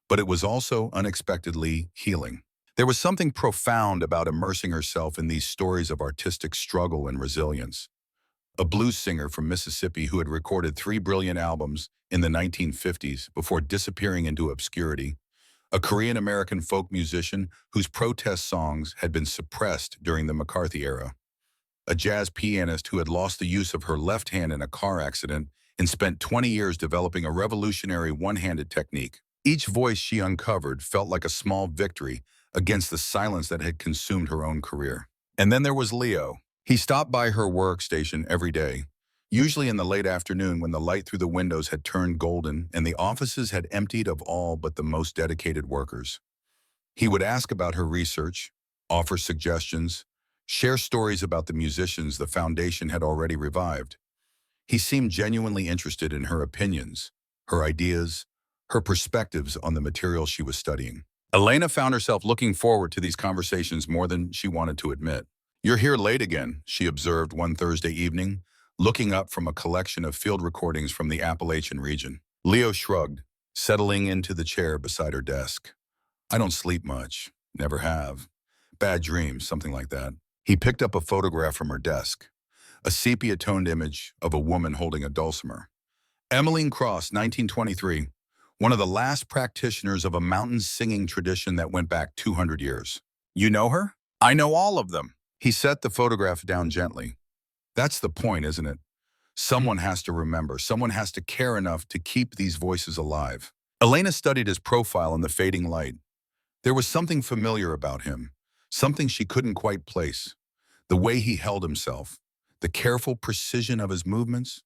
but it was also unexpectedly healing. There was something profound about immersing herself in these stories of artistic struggle and resilience. A blues singer from Mississippi who had recorded 3 brilliant albums in the 1950s before disappearing into obscurity, a Korean-American folk musician whose protest songs had been suppressed during the McCarthy era, a jazz pianist who had lost the use of her left hand in a car accident and spent 20 years developing a revolutionary one-handed technique. Each voice she uncovered felt like a small victory against the silence that had consumed her own career. And then there was Leo. He stopped by her workstation every day, usually in the late afternoon when the light through the windows had turned golden and the offices had emptied of all but the most dedicated workers. He would ask about her research, offer suggestions, share stories about the musicians the Foundation had already revived. He seemed genuinely interested in her opinions, her ideas, her perspectives on the material she was studying. Elena found herself looking forward to these conversations more than she wanted to admit. You're here late again, she observed one Thursday evening, looking up from a collection of field recordings from the Appalachian region. Leo shrugged, settling into the chair beside her desk. I don't sleep much. Never have. Bad dreams, something like that. He picked up a photograph from her desk, a sepia-toned image of a woman holding a dulcimer. Emmeline Cross, 1923, one of the last practitioners of a mountain singing tradition that went back 200 years. You know her? I know all of them. He set the photograph down gently. That's the point, isn't it? Someone has to remember. Someone has to care enough to keep these voices alive. Elena studied his profile in the fading light. There was something familiar about him, something she couldn't quite place. The way he held himself, the careful precision of his movements,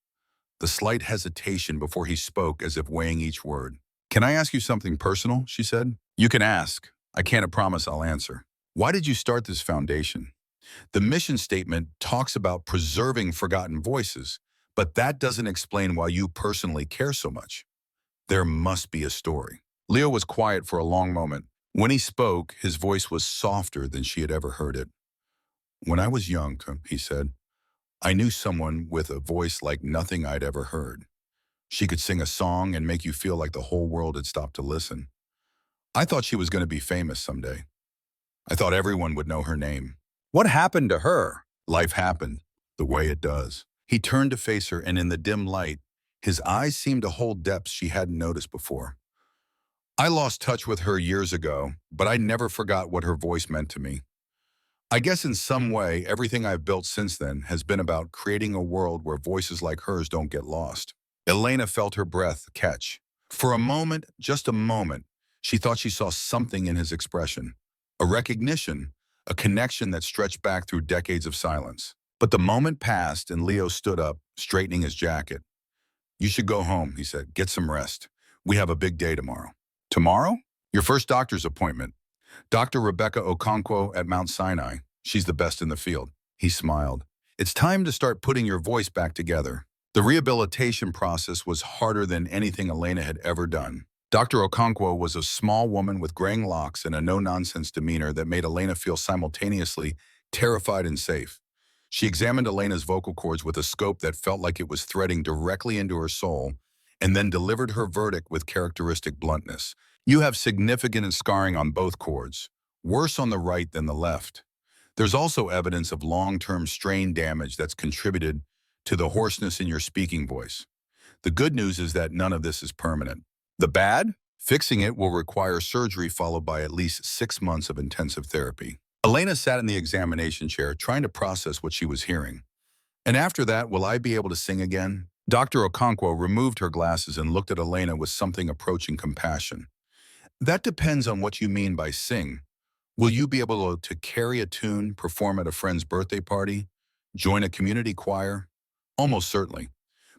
the slight hesitation before he spoke as if weighing each word. Can I ask you something personal, she said. You can ask. I can't promise I'll answer. Why did you start this foundation? The mission statement talks about preserving forgotten voices, but that doesn't explain why you personally care so much. There must be a story. Leo was quiet for a long moment. When he spoke, his voice was softer than she had ever heard it. When I was young, he said, I knew someone with a voice like nothing I'd ever heard. She could sing a song and make you feel like the whole world had stopped to listen. I thought she was going to be famous someday. I thought everyone would know her name. What happened to her? Life happened the way it does. He turned to face her, and in the dim light, his eyes seemed to hold depths she hadn't noticed before. I lost touch with her years ago, but I never forgot what her voice meant to me. I guess in some way, everything I've built since then has been about creating a world where voices like hers don't get lost. Elena felt her breath catch. For a moment, just a moment, she thought she saw something in his expression. A recognition, a connection that stretched back through decades of silence. But the moment passed and Leo stood up, straightening his jacket. "You should go home," he said. "Get some rest. We have a big day tomorrow." "Tomorrow?" "Your first doctor's appointment. Dr. Rebecca Okonkwo at Mount Sinai. She's the best in the field." He smiled. "It's time to start putting your voice back together." The rehabilitation process was harder than anything Elena had ever done. Dr. Okonkwo was a small woman with graying locks and a no-nonsense demeanor that made Elena feel simultaneously terrified and safe. She examined Elena's vocal cords with a scope that felt like it was threading directly into her soul, and then delivered her verdict with characteristic bluntness. "You have significant scarring on both cords, worse on the right than the left. There's also evidence of long-term strain damage that's contributed to the hoarseness in your speaking voice. The good news is that none of this is permanent. The bad? Fixing it will require surgery followed by at least 6 months of intensive therapy." Elena sat in the examination chair trying to process what she was hearing. "And after that, will I be able to sing again?" Dr. Okonkwo removed her glasses and looked at Elena with something approaching compassion. "That depends on what you mean by sing. Will you be able to carry a tune, perform at a friend's birthday party, join a community choir?" "Almost certainly.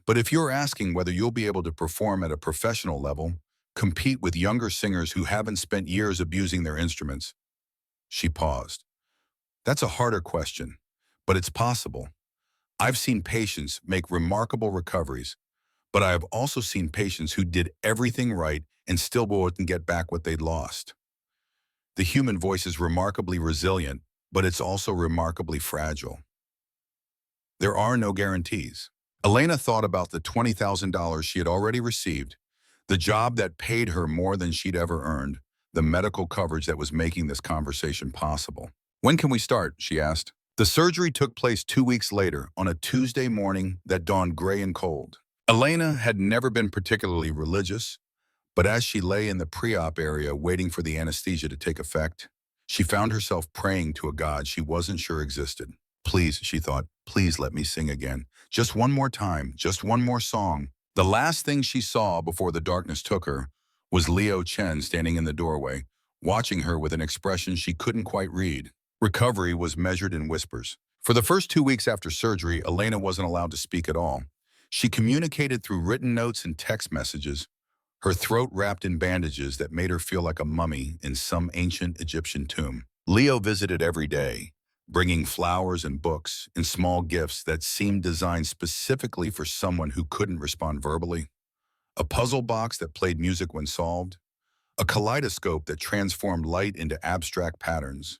But if you're asking whether you'll be able to perform at a professional level, compete with younger singers who haven't spent years abusing their instruments." She paused. "That's a harder question, but it's possible. I've seen patients make remarkable recoveries, but I have also seen patients who did everything right and still wouldn't get back what they'd lost. The human voice is remarkably resilient, but it's also remarkably fragile. There are no guarantees." Elena thought about the $20,000 she had already received, the job that paid her more than she'd ever earned, the medical coverage that was making this conversation possible. "When can we start?" she asked. The surgery took place 2 weeks later, on a Tuesday morning that dawned gray and cold. Elena had never been particularly religious, but as she lay in the pre-op area waiting for the anesthesia to take effect, she found herself praying to a God she wasn't sure existed. "Please," she thought, "please let me sing again. Just one more time, just one more song." The last thing she saw before the darkness took her was Leo Chen standing in the doorway, watching her with an expression she couldn't quite read. Recovery was measured in whispers. For the first 2 weeks after surgery, Elena wasn't allowed to speak at all. She communicated through written notes and text messages, her throat wrapped in bandages that made her feel like a mummy in some ancient Egyptian tomb. Leo visited every day, bringing flowers and books and small gifts that seemed designed specifically for someone who couldn't respond verbally. A puzzle box that played music when solved, a kaleidoscope that transformed light into abstract patterns,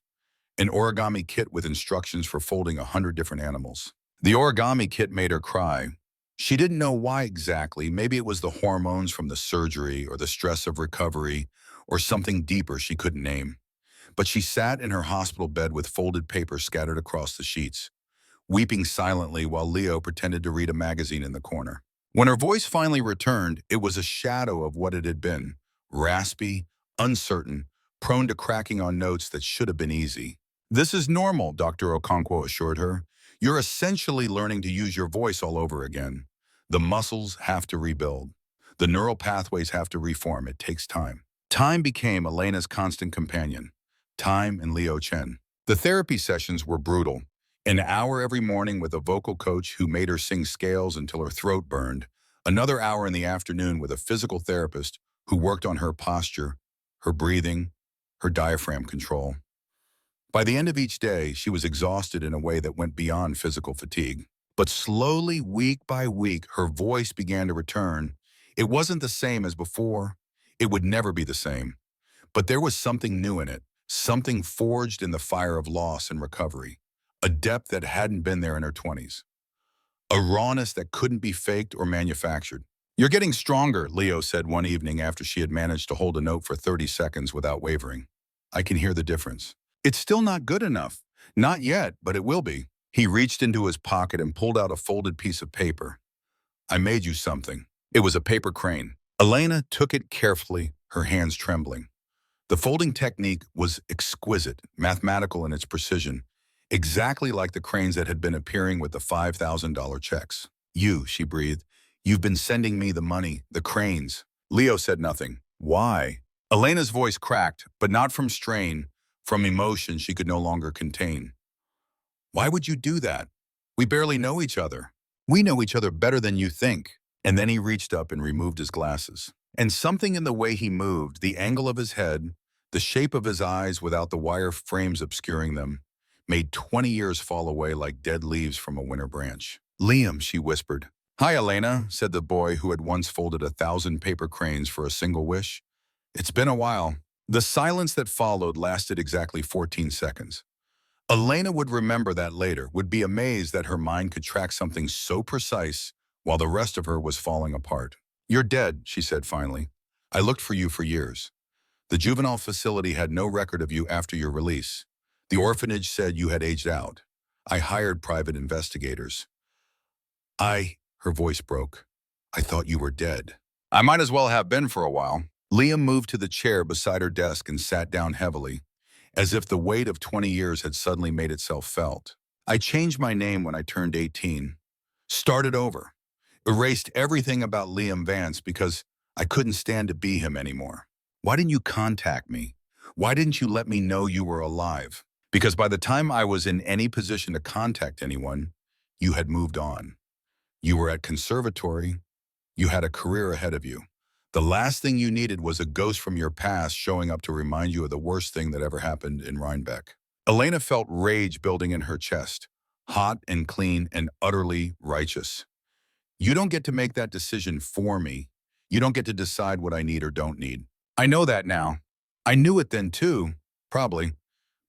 an origami kit with instructions for folding 100 different animals. The origami kit made her cry. She didn't know why exactly. Maybe it was the hormones from the surgery or the stress of recovery or something deeper she couldn't name. But she sat in her hospital bed with folded paper scattered across the sheets, weeping silently while Leo pretended to read a magazine in the corner. When her voice finally returned, it was a shadow of what it had been, raspy, uncertain, prone to cracking on notes that should have been easy. "This is normal," Dr. Okonkwo assured her. "You're essentially learning to use your voice all over again. The muscles have to rebuild. The neural pathways have to reform. It takes time." Time became Elena's constant companion. Time and Leo Chen. The therapy sessions were brutal. An hour every morning with a vocal coach who made her sing scales until her throat burned. Another hour in the afternoon with a physical therapist who worked on her posture, her breathing, her diaphragm control. By the end of each day, she was exhausted in a way that went beyond physical fatigue. But slowly, week by week, her voice began to return. It wasn't the same as before. It would never be the same. But there was something new in it, something forged in the fire of loss and recovery, a depth that hadn't been there in her 20s, a rawness that couldn't be faked or manufactured. "You're getting stronger," Leo said one evening after she had managed to hold a note for 30 seconds without wavering. "I can hear the difference. It's still not good enough. Not yet, but it will be." He reached into his pocket and pulled out a folded piece of paper. I made you something. It was a paper crane. Elena took it carefully, her hands trembling. The folding technique was exquisite, mathematical in its precision, exactly like the cranes that had been appearing with the $5,000 checks. You, she breathed, you've been sending me the money, the cranes. Leo said nothing. Why? Elena's voice cracked, but not from strain, from emotion she could no longer contain. Why would you do that? We barely know each other. We know each other better than you think. And then he reached up and removed his glasses. And something in the way he moved, the angle of his head, the shape of his eyes without the wire frames obscuring them, made 20 years fall away like dead leaves from a winter branch. Liam, she whispered. Hi, Elena, said the boy who had once folded 1,000 paper cranes for a single wish. It's been a while. The silence that followed lasted exactly 14 seconds. Elena would remember that later, would be amazed that her mind could track something so precise while the rest of her was falling apart. You're dead, she said finally. I looked for you for years. The juvenile facility had no record of you after your release. The orphanage said you had aged out. I hired private investigators. Her voice broke. I thought you were dead. I might as well have been for a while. Liam moved to the chair beside her desk and sat down heavily, as if the weight of 20 years had suddenly made itself felt. I changed my name when I turned 18. Started over. Erased everything about Liam Vance because I couldn't stand to be him anymore. Why didn't you contact me? Why didn't you let me know you were alive? Because by the time I was in any position to contact anyone, you had moved on. You were at conservatory. You had a career ahead of you. The last thing you needed was a ghost from your past showing up to remind you of the worst thing that ever happened in Rhinebeck. Elena felt rage building in her chest, hot and clean and utterly righteous. You don't get to make that decision for me. You don't get to decide what I need or don't need. I know that now. I knew it then too, probably.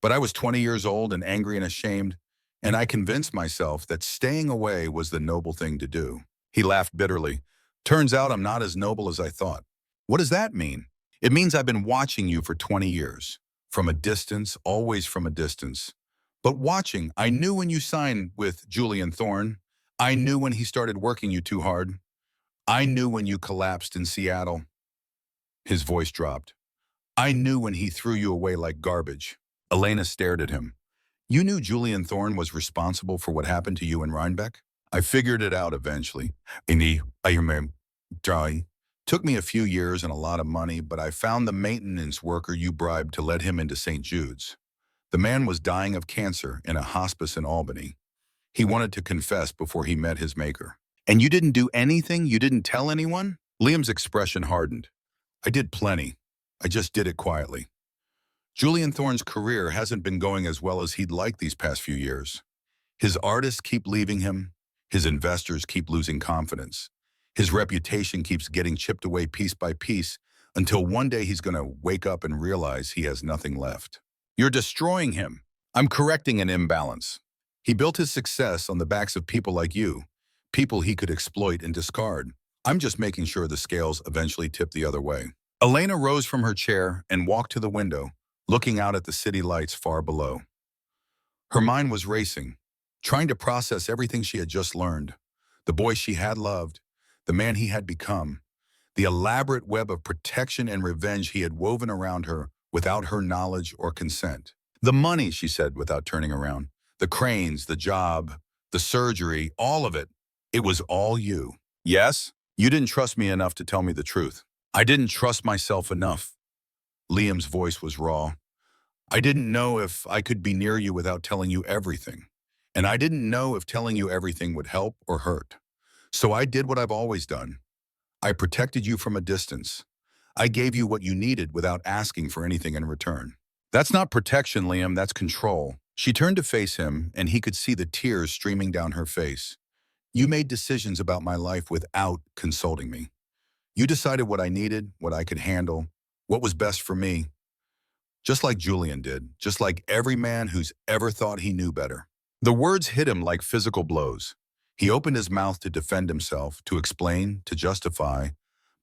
But I was 20 years old and angry and ashamed, and I convinced myself that staying away was the noble thing to do. He laughed bitterly. Turns out I'm not as noble as I thought. What does that mean? It means I've been watching you for 20 years. From a distance, always from a distance. But watching, I knew when you signed with Julian Thorne. I knew when he started working you too hard. I knew when you collapsed in Seattle. His voice dropped. I knew when he threw you away like garbage. Elena stared at him. You knew Julian Thorne was responsible for what happened to you in Rhinebeck? I figured it out eventually. Took me a few years and a lot of money, but I found the maintenance worker you bribed to let him into St. Jude's. The man was dying of cancer in a hospice in Albany. He wanted to confess before he met his maker. And you didn't do anything? You didn't tell anyone? Liam's expression hardened. I did plenty. I just did it quietly. Julian Thorne's career hasn't been going as well as he'd like these past few years. His artists keep leaving him. His investors keep losing confidence. His reputation keeps getting chipped away piece by piece until one day he's going to wake up and realize he has nothing left. You're destroying him. I'm correcting an imbalance. He built his success on the backs of people like you, people he could exploit and discard. I'm just making sure the scales eventually tip the other way. Elena rose from her chair and walked to the window, looking out at the city lights far below. Her mind was racing, trying to process everything she had just learned. The boy she had loved, the man he had become, the elaborate web of protection and revenge he had woven around her without her knowledge or consent. The money, she said without turning around, the cranes, the job, the surgery, all of it. It was all you. Yes, you didn't trust me enough to tell me the truth. I didn't trust myself enough. Liam's voice was raw. I didn't know if I could be near you without telling you everything. And I didn't know if telling you everything would help or hurt. So I did what I've always done. I protected you from a distance. I gave you what you needed without asking for anything in return. That's not protection, Liam, that's control. She turned to face him, and he could see the tears streaming down her face. You made decisions about my life without consulting me. You decided what I needed, what I could handle, what was best for me. Just like Julian did, just like every man who's ever thought he knew better. The words hit him like physical blows. He opened his mouth to defend himself, to explain, to justify,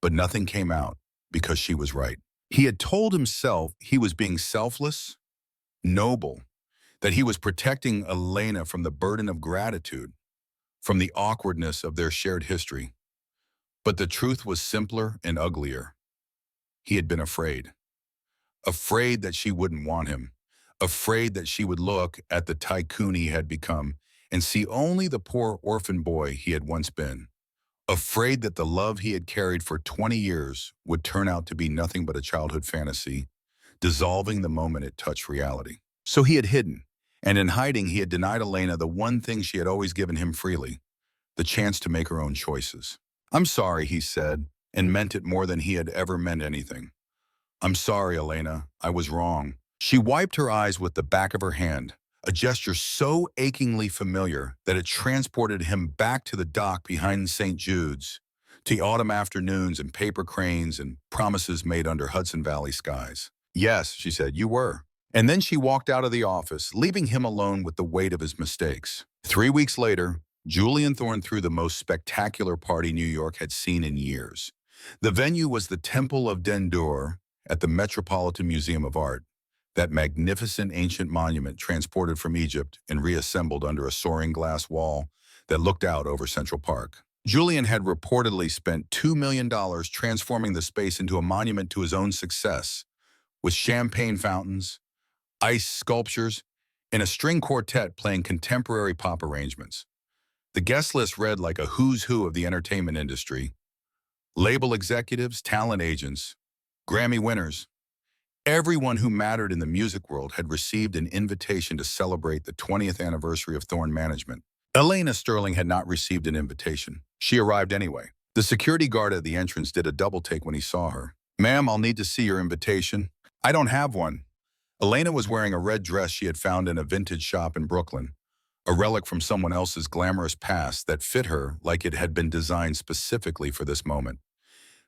but nothing came out because she was right. He had told himself he was being selfless, noble. that he was protecting Elena from the burden of gratitude, from the awkwardness of their shared history. But the truth was simpler and uglier. He had been afraid. Afraid that she wouldn't want him. Afraid that she would look at the tycoon he had become and see only the poor orphan boy he had once been. Afraid that the love he had carried for 20 years would turn out to be nothing but a childhood fantasy, dissolving the moment it touched reality. So he had hidden, and in hiding he had denied Elena the one thing she had always given him freely, the chance to make her own choices. "I'm sorry," he said, and meant it more than he had ever meant anything. "I'm sorry, Elena. I was wrong." She wiped her eyes with the back of her hand, a gesture so achingly familiar that it transported him back to the dock behind St. Jude's, to autumn afternoons and paper cranes and promises made under Hudson Valley skies. "Yes," she said, "you were." And then she walked out of the office, leaving him alone with the weight of his mistakes. 3 weeks later, Julian Thorne threw the most spectacular party New York had seen in years. The venue was the Temple of Dendur at the Metropolitan Museum of Art, that magnificent ancient monument transported from Egypt and reassembled under a soaring glass wall that looked out over Central Park. Julian had reportedly spent $2 million transforming the space into a monument to his own success, with champagne fountains, ice sculptures, and a string quartet playing contemporary pop arrangements. The guest list read like a who's who of the entertainment industry: label executives, talent agents, Grammy winners. Everyone who mattered in the music world had received an invitation to celebrate the 20th anniversary of Thorne Management. Elena Sterling had not received an invitation. She arrived anyway. The security guard at the entrance did a double take when he saw her. "Ma'am, I'll need to see your invitation." "I don't have one." Elena was wearing a red dress she had found in a vintage shop in Brooklyn, a relic from someone else's glamorous past that fit her like it had been designed specifically for this moment.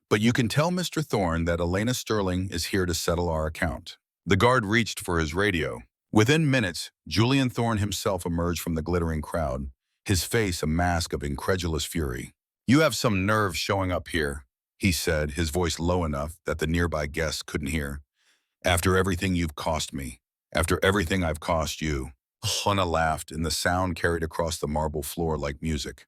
"But you can tell Mr. Thorne that Elena Sterling is here to settle our account." The guard reached for his radio. Within minutes, Julian Thorne himself emerged from the glittering crowd, his face a mask of incredulous fury. "You have some nerve showing up here," he said, his voice low enough that the nearby guests couldn't hear. "After everything you've cost me, after everything I've cost you." Hannah laughed, and the sound carried across the marble floor like music.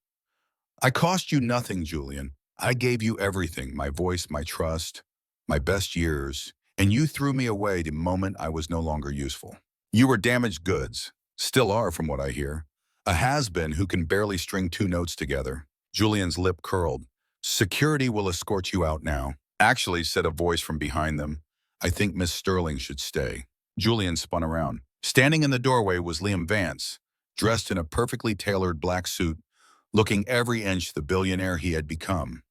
"I cost you nothing, Julian. I gave you everything, my voice, my trust, my best years, and you threw me away the moment I was no longer useful. You were damaged goods, still are from what I hear. A has-been who can barely string two notes together." Julian's lip curled. "Security will escort you out now." "Actually," said a voice from behind them, "I think Miss Sterling should stay." Julian spun around. Standing in the doorway was Liam Vance, dressed in a perfectly tailored black suit, looking every inch the billionaire he had become.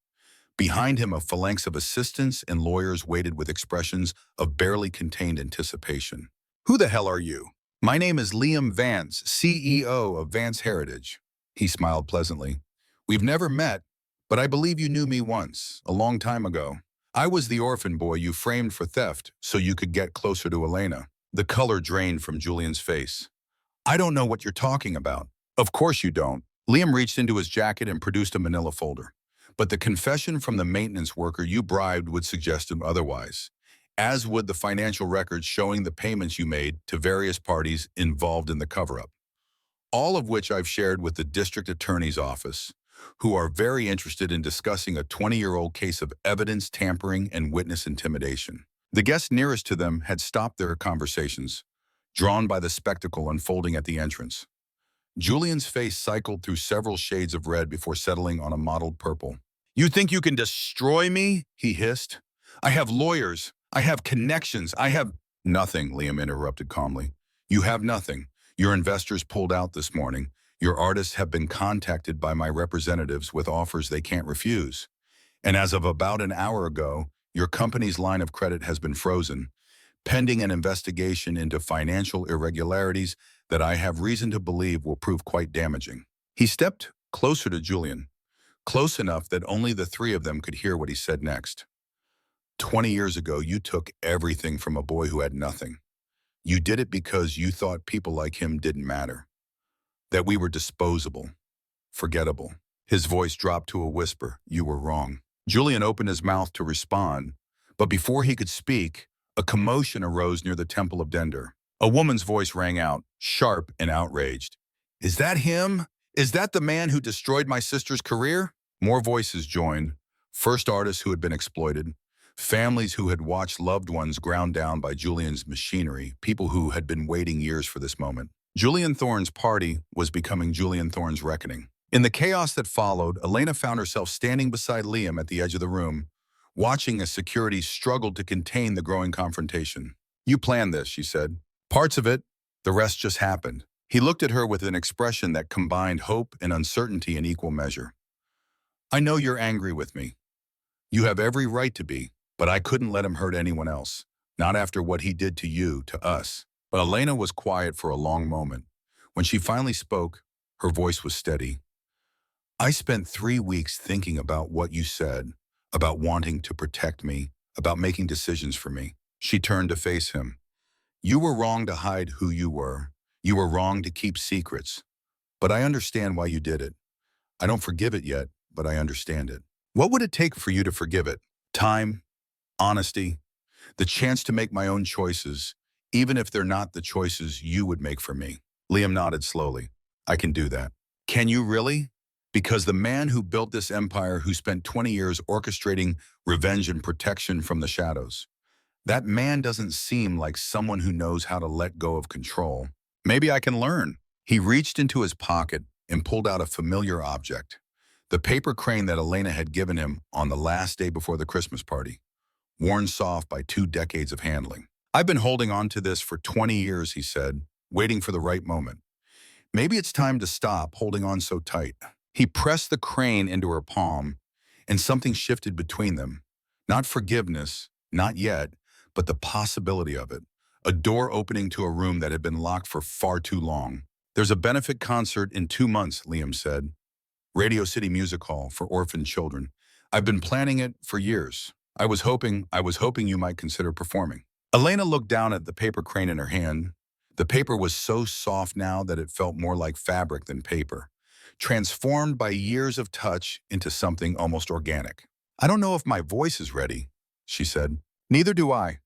Behind him, a phalanx of assistants and lawyers waited with expressions of barely contained anticipation. "Who the hell are you?" "My name is Liam Vance, CEO of Vance Heritage." He smiled pleasantly. "We've never met, but I believe you knew me once, a long time ago. I was the orphan boy you framed for theft so you could get closer to Elena." The color drained from Julian's face. "I don't know what you're talking about." "Of course you don't." Liam reached into his jacket and produced a manila folder. "But the confession from the maintenance worker you bribed would suggest otherwise, as would the financial records showing the payments you made to various parties involved in the cover-up. All of which I've shared with the district attorney's office, who are very interested in discussing a 20-year-old case of evidence tampering and witness intimidation." The guests nearest to them had stopped their conversations, drawn by the spectacle unfolding at the entrance. Julian's face cycled through several shades of red before settling on a mottled purple. "You think you can destroy me?" he hissed. "I have lawyers. I have connections. I have—" "Nothing," Liam interrupted calmly. "You have nothing. Your investors pulled out this morning. Your artists have been contacted by my representatives with offers they can't refuse. And as of about an hour ago, your company's line of credit has been frozen, pending an investigation into financial irregularities that I have reason to believe will prove quite damaging." He stepped closer to Julian, close enough that only the three of them could hear what he said next. 20 years ago, you took everything from a boy who had nothing. You did it because you thought people like him didn't matter, that we were disposable, forgettable." His voice dropped to a whisper. "You were wrong." Julian opened his mouth to respond, but before he could speak, a commotion arose near the Temple of Dendur. A woman's voice rang out, sharp and outraged. Is that him? Is that the man who destroyed my sister's career? More voices joined. First artists who had been exploited, families who had watched loved ones ground down by Julian's machinery, people who had been waiting years for this moment. Julian Thorne's party was becoming Julian Thorne's reckoning. In the chaos that followed, Elena found herself standing beside Liam at the edge of the room, watching as security struggled to contain the growing confrontation. You planned this, she said. Parts of it, the rest just happened. He looked at her with an expression that combined hope and uncertainty in equal measure. I know you're angry with me. You have every right to be, but I couldn't let him hurt anyone else. Not after what he did to you, to us. But Elena was quiet for a long moment. When she finally spoke, her voice was steady. I spent 3 weeks thinking about what you said, about wanting to protect me, about making decisions for me. She turned to face him. You were wrong to hide who you were. You were wrong to keep secrets. But I understand why you did it. I don't forgive it yet, but I understand it. What would it take for you to forgive it? Time, honesty, the chance to make my own choices, even if they're not the choices you would make for me. Liam nodded slowly. I can do that. Can you really? Because the man who built this empire, who spent 20 years orchestrating revenge and protection from the shadows, that man doesn't seem like someone who knows how to let go of control. Maybe I can learn. He reached into his pocket and pulled out a familiar object, the paper crane that Elena had given him on the last day before the Christmas party, worn soft by 2 decades of handling. I've been holding on to this for 20 years, he said, waiting for the right moment. Maybe it's time to stop holding on so tight. He pressed the crane into her palm, and something shifted between them. Not forgiveness, not yet, but the possibility of it. A door opening to a room that had been locked for far too long. There's a benefit concert in 2 months, Liam said. Radio City Music Hall for orphaned children. I've been planning it for years. I was hoping you might consider performing. Elena looked down at the paper crane in her hand. The paper was so soft now that it felt more like fabric than paper, transformed by years of touch into something almost organic. I don't know if my voice is ready, she said. Neither do I.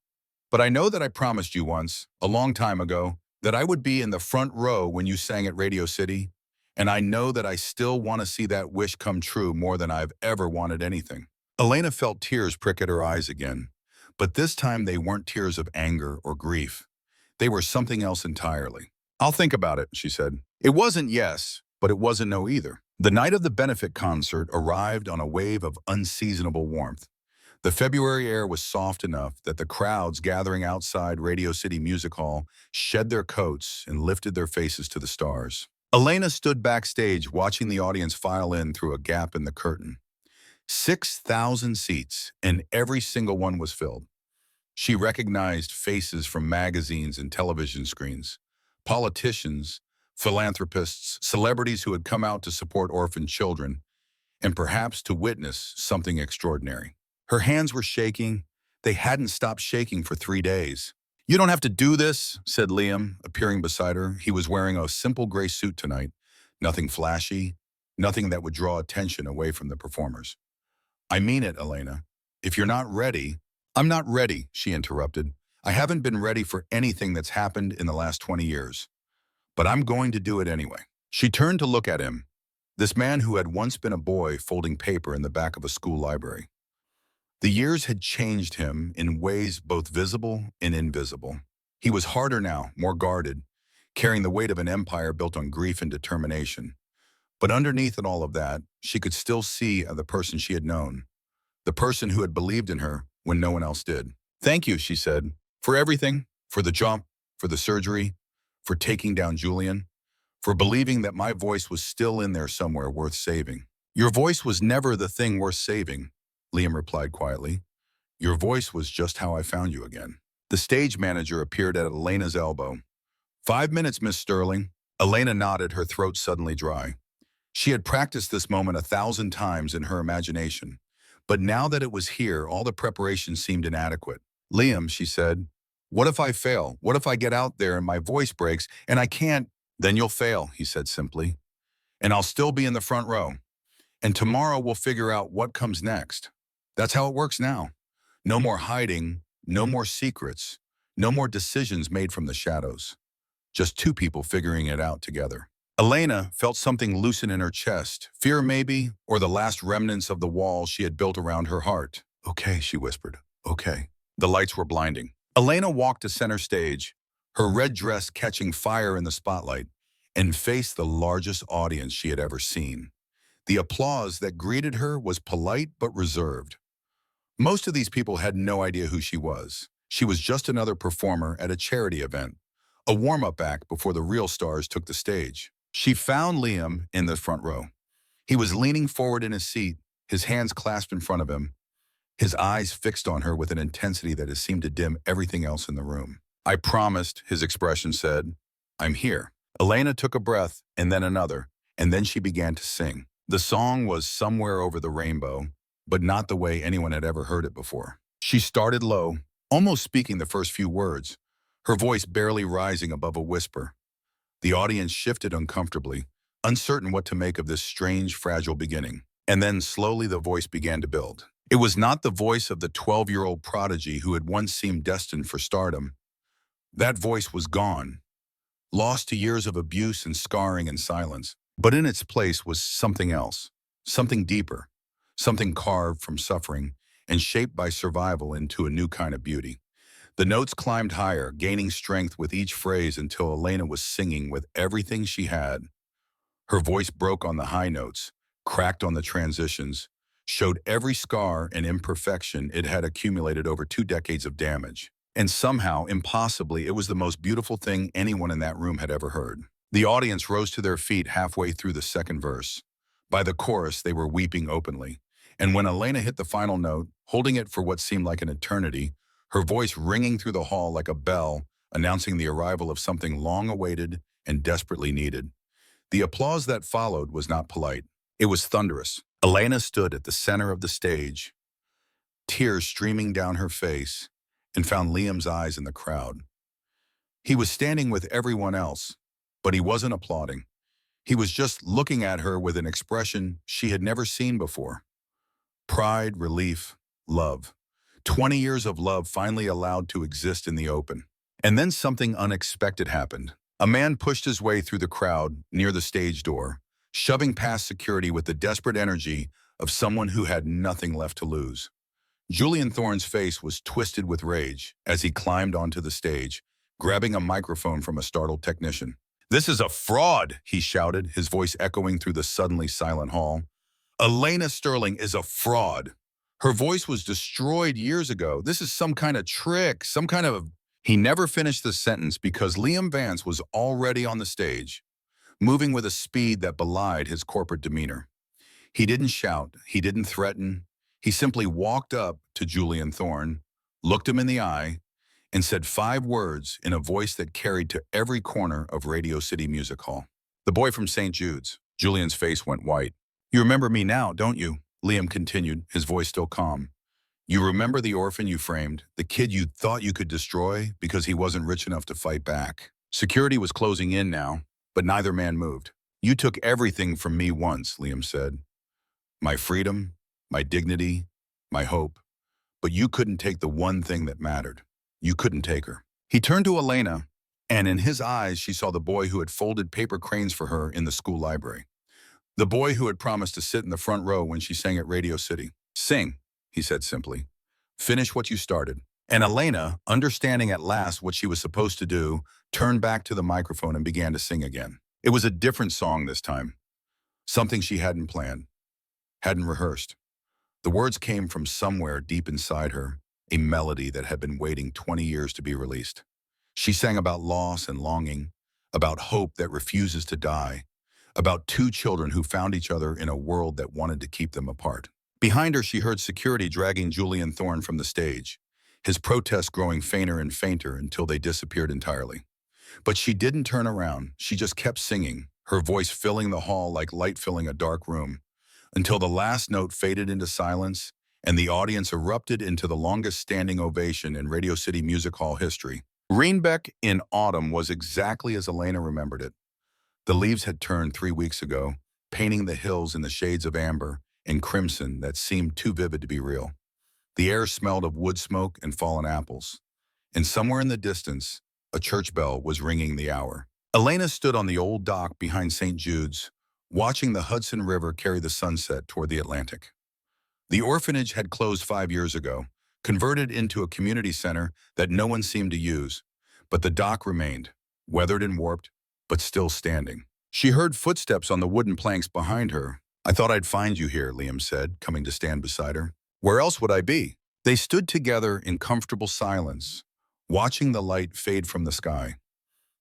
But I know that I promised you once, a long time ago, that I would be in the front row when you sang at Radio City, and I know that I still want to see that wish come true more than I've ever wanted anything. Elena felt tears prick at her eyes again, but this time they weren't tears of anger or grief. They were something else entirely. I'll think about it, she said. It wasn't yes, but it wasn't no either. The night of the benefit concert arrived on a wave of unseasonable warmth. The February air was soft enough that the crowds gathering outside Radio City Music Hall shed their coats and lifted their faces to the stars. Elena stood backstage watching the audience file in through a gap in the curtain. 6,000 seats, and every single one was filled. She recognized faces from magazines and television screens, politicians, philanthropists, celebrities who had come out to support orphan children, and perhaps to witness something extraordinary. Her hands were shaking. They hadn't stopped shaking for 3 days. You don't have to do this, said Liam, appearing beside her. He was wearing a simple gray suit tonight. Nothing flashy, nothing that would draw attention away from the performers. I mean it, Elena. If you're not ready... I'm not ready, she interrupted. I haven't been ready for anything that's happened in the last 20 years. But I'm going to do it anyway. She turned to look at him, this man who had once been a boy folding paper in the back of a school library. The years had changed him in ways both visible and invisible. He was harder now, more guarded, carrying the weight of an empire built on grief and determination. But underneath it all of that, she could still see the person she had known, the person who had believed in her when no one else did. Thank you, she said, for everything, for the jump, for the surgery, for taking down Julian, for believing that my voice was still in there somewhere worth saving. Your voice was never the thing worth saving, Liam replied quietly. Your voice was just how I found you again. The stage manager appeared at Elena's elbow. 5 minutes, Miss Sterling. Elena nodded, her throat suddenly dry. She had practiced this moment 1,000 times in her imagination. But now that it was here, all the preparation seemed inadequate. Liam, she said, what if I fail? What if I get out there and my voice breaks and I can't? Then you'll fail, he said simply. And I'll still be in the front row. And tomorrow we'll figure out what comes next. That's how it works now. No more hiding, no more secrets, No more decisions made from the shadows. Just two people figuring it out together. Elena felt something loosen in her chest, fear maybe, or the last remnants of the wall she had built around her heart. Okay, she whispered. Okay. The lights were blinding. Elena walked to center stage, her red dress catching fire in the spotlight, and faced the largest audience she had ever seen. The applause that greeted her was polite but reserved. Most of these people had no idea who she was. She was just another performer at a charity event, a warm-up act before the real stars took the stage. She found Liam in the front row. He was leaning forward in his seat, his hands clasped in front of him, his eyes fixed on her with an intensity that had seemed to dim everything else in the room. I promised, his expression said. I'm here. Elena took a breath, and then another, and then she began to sing. The song was Somewhere Over the Rainbow, but not the way anyone had ever heard it before. She started low, almost speaking the first few words, her voice barely rising above a whisper. The audience shifted uncomfortably, uncertain what to make of this strange, fragile beginning. And then slowly the voice began to build. It was not the voice of the 12-year-old prodigy who had once seemed destined for stardom. That voice was gone, lost to years of abuse and scarring and silence. But in its place was something else, something deeper, something carved from suffering and shaped by survival into a new kind of beauty. The notes climbed higher, gaining strength with each phrase until Elena was singing with everything she had. Her voice broke on the high notes, cracked on the transitions, showed every scar and imperfection it had accumulated over 2 decades of damage. And somehow, impossibly, it was the most beautiful thing anyone in that room had ever heard. The audience rose to their feet halfway through the second verse. By the chorus, they were weeping openly. And when Elena hit the final note, holding it for what seemed like an eternity, her voice ringing through the hall like a bell, announcing the arrival of something long-awaited and desperately needed. The applause that followed was not polite. It was thunderous. Elena stood at the center of the stage, tears streaming down her face, and found Liam's eyes in the crowd. He was standing with everyone else, but he wasn't applauding. He was just looking at her with an expression she had never seen before. Pride, relief, love. 20 years of love finally allowed to exist in the open. And then something unexpected happened. A man pushed his way through the crowd near the stage door, shoving past security with the desperate energy of someone who had nothing left to lose. Julian Thorne's face was twisted with rage as he climbed onto the stage, grabbing a microphone from a startled technician. "This is a fraud," he shouted, his voice echoing through the suddenly silent hall. "Elena Sterling is a fraud. Her voice was destroyed years ago. This is some kind of trick, some kind of..." He never finished the sentence because Liam Vance was already on the stage, moving with a speed that belied his corporate demeanor. He didn't shout, he didn't threaten. He simply walked up to Julian Thorne, looked him in the eye, and said 5 words in a voice that carried to every corner of Radio City Music Hall. "The boy from St. Jude's." Julian's face went white. "You remember me now, don't you?" Liam continued, his voice still calm. "You remember the orphan you framed, the kid you thought you could destroy because he wasn't rich enough to fight back." Security was closing in now, but neither man moved. "You took everything from me once," Liam said. "My freedom, my dignity, my hope. But you couldn't take the one thing that mattered. You couldn't take her." He turned to Elena, and in his eyes she saw the boy who had folded paper cranes for her in the school library. The boy who had promised to sit in the front row when she sang at Radio City. "Sing," he said simply. "Finish what you started." And Elena, understanding at last what she was supposed to do, turned back to the microphone and began to sing again. It was a different song this time. Something she hadn't planned, hadn't rehearsed. The words came from somewhere deep inside her, a melody that had been waiting 20 years to be released. She sang about loss and longing, about hope that refuses to die, about 2 children who found each other in a world that wanted to keep them apart. Behind her, she heard security dragging Julian Thorne from the stage, his protests growing fainter and fainter until they disappeared entirely. But she didn't turn around. She just kept singing, her voice filling the hall like light filling a dark room, until the last note faded into silence and the audience erupted into the longest standing ovation in Radio City Music Hall history. Rhinebeck in autumn was exactly as Elena remembered it. The leaves had turned 3 weeks ago, painting the hills in the shades of amber and crimson that seemed too vivid to be real. The air smelled of wood smoke and fallen apples, and somewhere in the distance, a church bell was ringing the hour. Elena stood on the old dock behind St. Jude's, watching the Hudson River carry the sunset toward the Atlantic. The orphanage had closed 5 years ago, converted into a community center that no one seemed to use, but the dock remained, weathered and warped, but still standing. She heard footsteps on the wooden planks behind her. "I thought I'd find you here," Liam said, coming to stand beside her. "Where else would I be?" They stood together in comfortable silence, watching the light fade from the sky.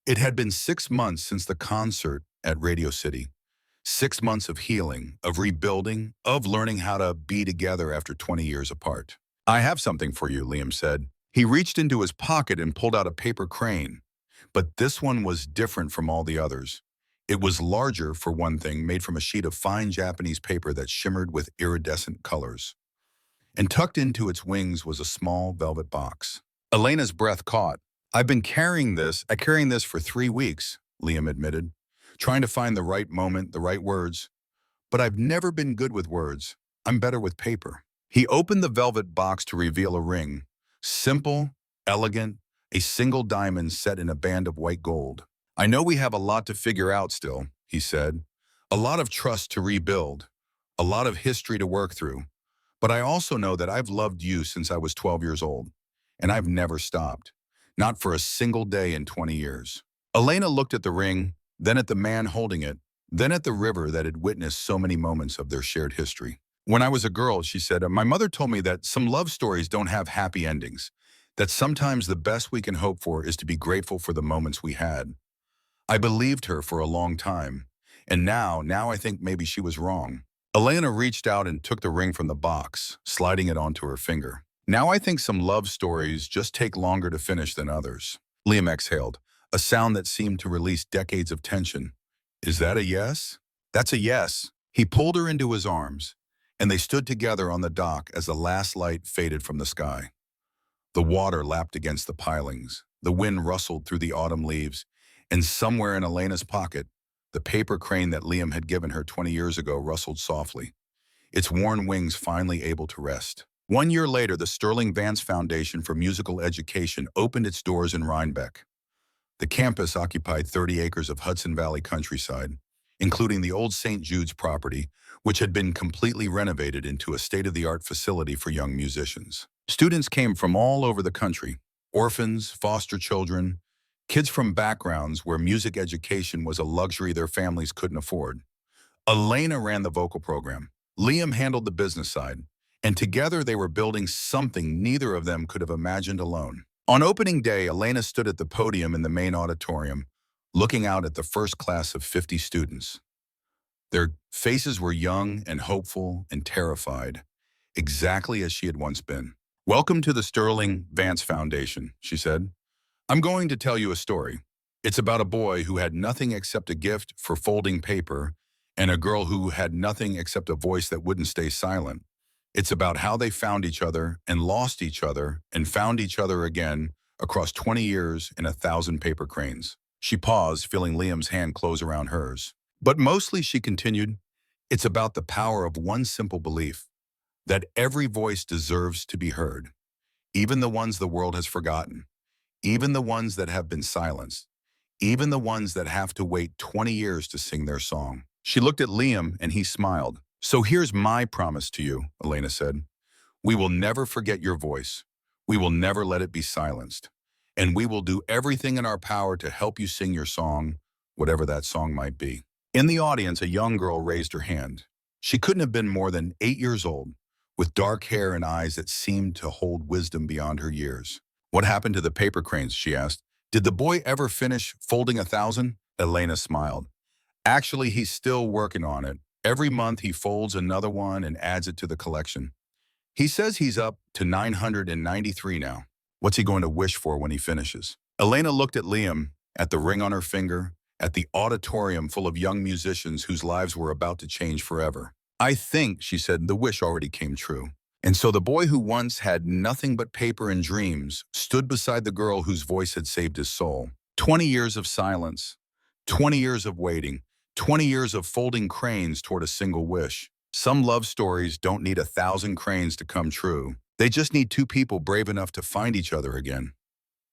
It had been 6 months since the concert at Radio City. 6 months of healing, of rebuilding, of learning how to be together after 20 years apart. "I have something for you," Liam said. He reached into his pocket and pulled out a paper crane. But this one was different from all the others. It was larger, for one thing, made from a sheet of fine Japanese paper that shimmered with iridescent colors. And tucked into its wings was a small velvet box. Elena's breath caught. "I've been carrying this for 3 weeks," Liam admitted, trying to find the right moment, the right words. "But I've never been good with words. I'm better with paper." He opened the velvet box to reveal a ring. Simple, elegant, a single diamond set in a band of white gold. "I know we have a lot to figure out still," he said. "A lot of trust to rebuild, a lot of history to work through. But I also know that I've loved you since I was 12 years old, and I've never stopped. Not for a single day in 20 years. Elena looked at the ring, then at the man holding it, then at the river that had witnessed so many moments of their shared history. "When I was a girl," she said, "my mother told me that some love stories don't have happy endings, that sometimes the best we can hope for is to be grateful for the moments we had." I believed her for a long time, and now I think maybe she was wrong. Elena reached out and took the ring from the box, sliding it onto her finger. "Now I think some love stories just take longer to finish than others." Liam exhaled, a sound that seemed to release decades of tension. "Is that a yes?" "That's a yes." He pulled her into his arms, and they stood together on the dock as the last light faded from the sky. The water lapped against the pilings, the wind rustled through the autumn leaves, and somewhere in Elena's pocket, the paper crane that Liam had given her 20 years ago rustled softly, its worn wings finally able to rest. 1 year later, the Sterling Vance Foundation for Musical Education opened its doors in Rhinebeck. The campus occupied 30 acres of Hudson Valley countryside, including the old St. Jude's property, which had been completely renovated into a state-of-the-art facility for young musicians. Students came from all over the country: orphans, foster children, kids from backgrounds where music education was a luxury their families couldn't afford. Elena ran the vocal program. Liam handled the business side, and together they were building something neither of them could have imagined alone. On opening day, Elena stood at the podium in the main auditorium, looking out at the first class of 50 students. Their faces were young and hopeful and terrified, exactly as she had once been. "Welcome to the Sterling Vance Foundation," she said. "I'm going to tell you a story. It's about a boy who had nothing except a gift for folding paper and a girl who had nothing except a voice that wouldn't stay silent. It's about how they found each other and lost each other and found each other again across 20 years in 1,000 paper cranes." She paused, feeling Liam's hand close around hers. "But mostly," she continued, "it's about the power of one simple belief, that every voice deserves to be heard, even the ones the world has forgotten, even the ones that have been silenced, even the ones that have to wait 20 years to sing their song." She looked at Liam and he smiled. "So here's my promise to you," Elena said. "We will never forget your voice. We will never let it be silenced. And we will do everything in our power to help you sing your song, whatever that song might be." In the audience, a young girl raised her hand. She couldn't have been more than 8 years old, with dark hair and eyes that seemed to hold wisdom beyond her years. "What happened to the paper cranes?" she asked. "Did the boy ever finish folding 1,000? Elena smiled. "Actually, he's still working on it. Every month he folds another one and adds it to the collection. He says he's up to 993 now. What's he going to wish for when he finishes?" Elena looked at Liam, at the ring on her finger, at the auditorium full of young musicians whose lives were about to change forever. "I think," she said, "the wish already came true." And so the boy who once had nothing but paper and dreams stood beside the girl whose voice had saved his soul. 20 years of silence, 20 years of waiting, 20 years of folding cranes toward a single wish. Some love stories don't need 1,000 cranes to come true. They just need two people brave enough to find each other again.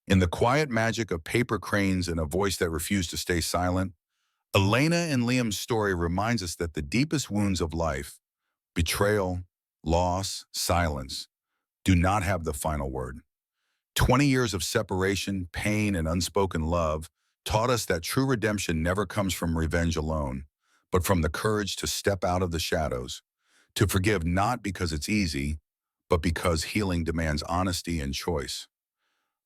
In the quiet magic of paper cranes and a voice that refused to stay silent, Elena and Liam's story reminds us that the deepest wounds of life, betrayal, loss, silence, do not have the final word. 20 years of separation, pain, and unspoken love taught us that true redemption never comes from revenge alone, but from the courage to step out of the shadows, to forgive not because it's easy, but because healing demands honesty and choice.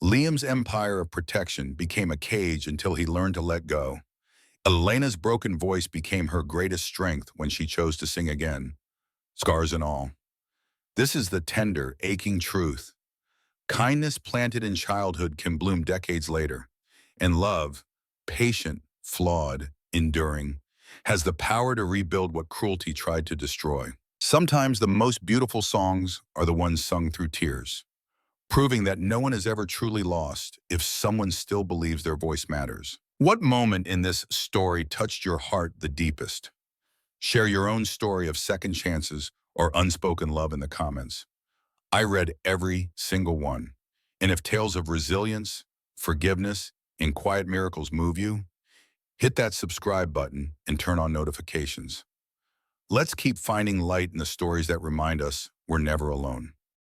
Liam's empire of protection became a cage until he learned to let go. Elena's broken voice became her greatest strength when she chose to sing again, scars and all. This is the tender, aching truth. Kindness planted in childhood can bloom decades later, and love, patient, flawed, enduring, has the power to rebuild what cruelty tried to destroy. Sometimes the most beautiful songs are the ones sung through tears, proving that no one is ever truly lost if someone still believes their voice matters. What moment in this story touched your heart the deepest? Share your own story of second chances or unspoken love in the comments. I read every single one. And if tales of resilience, forgiveness, and quiet miracles move you, hit that subscribe button and turn on notifications. Let's keep finding light in the stories that remind us we're never alone.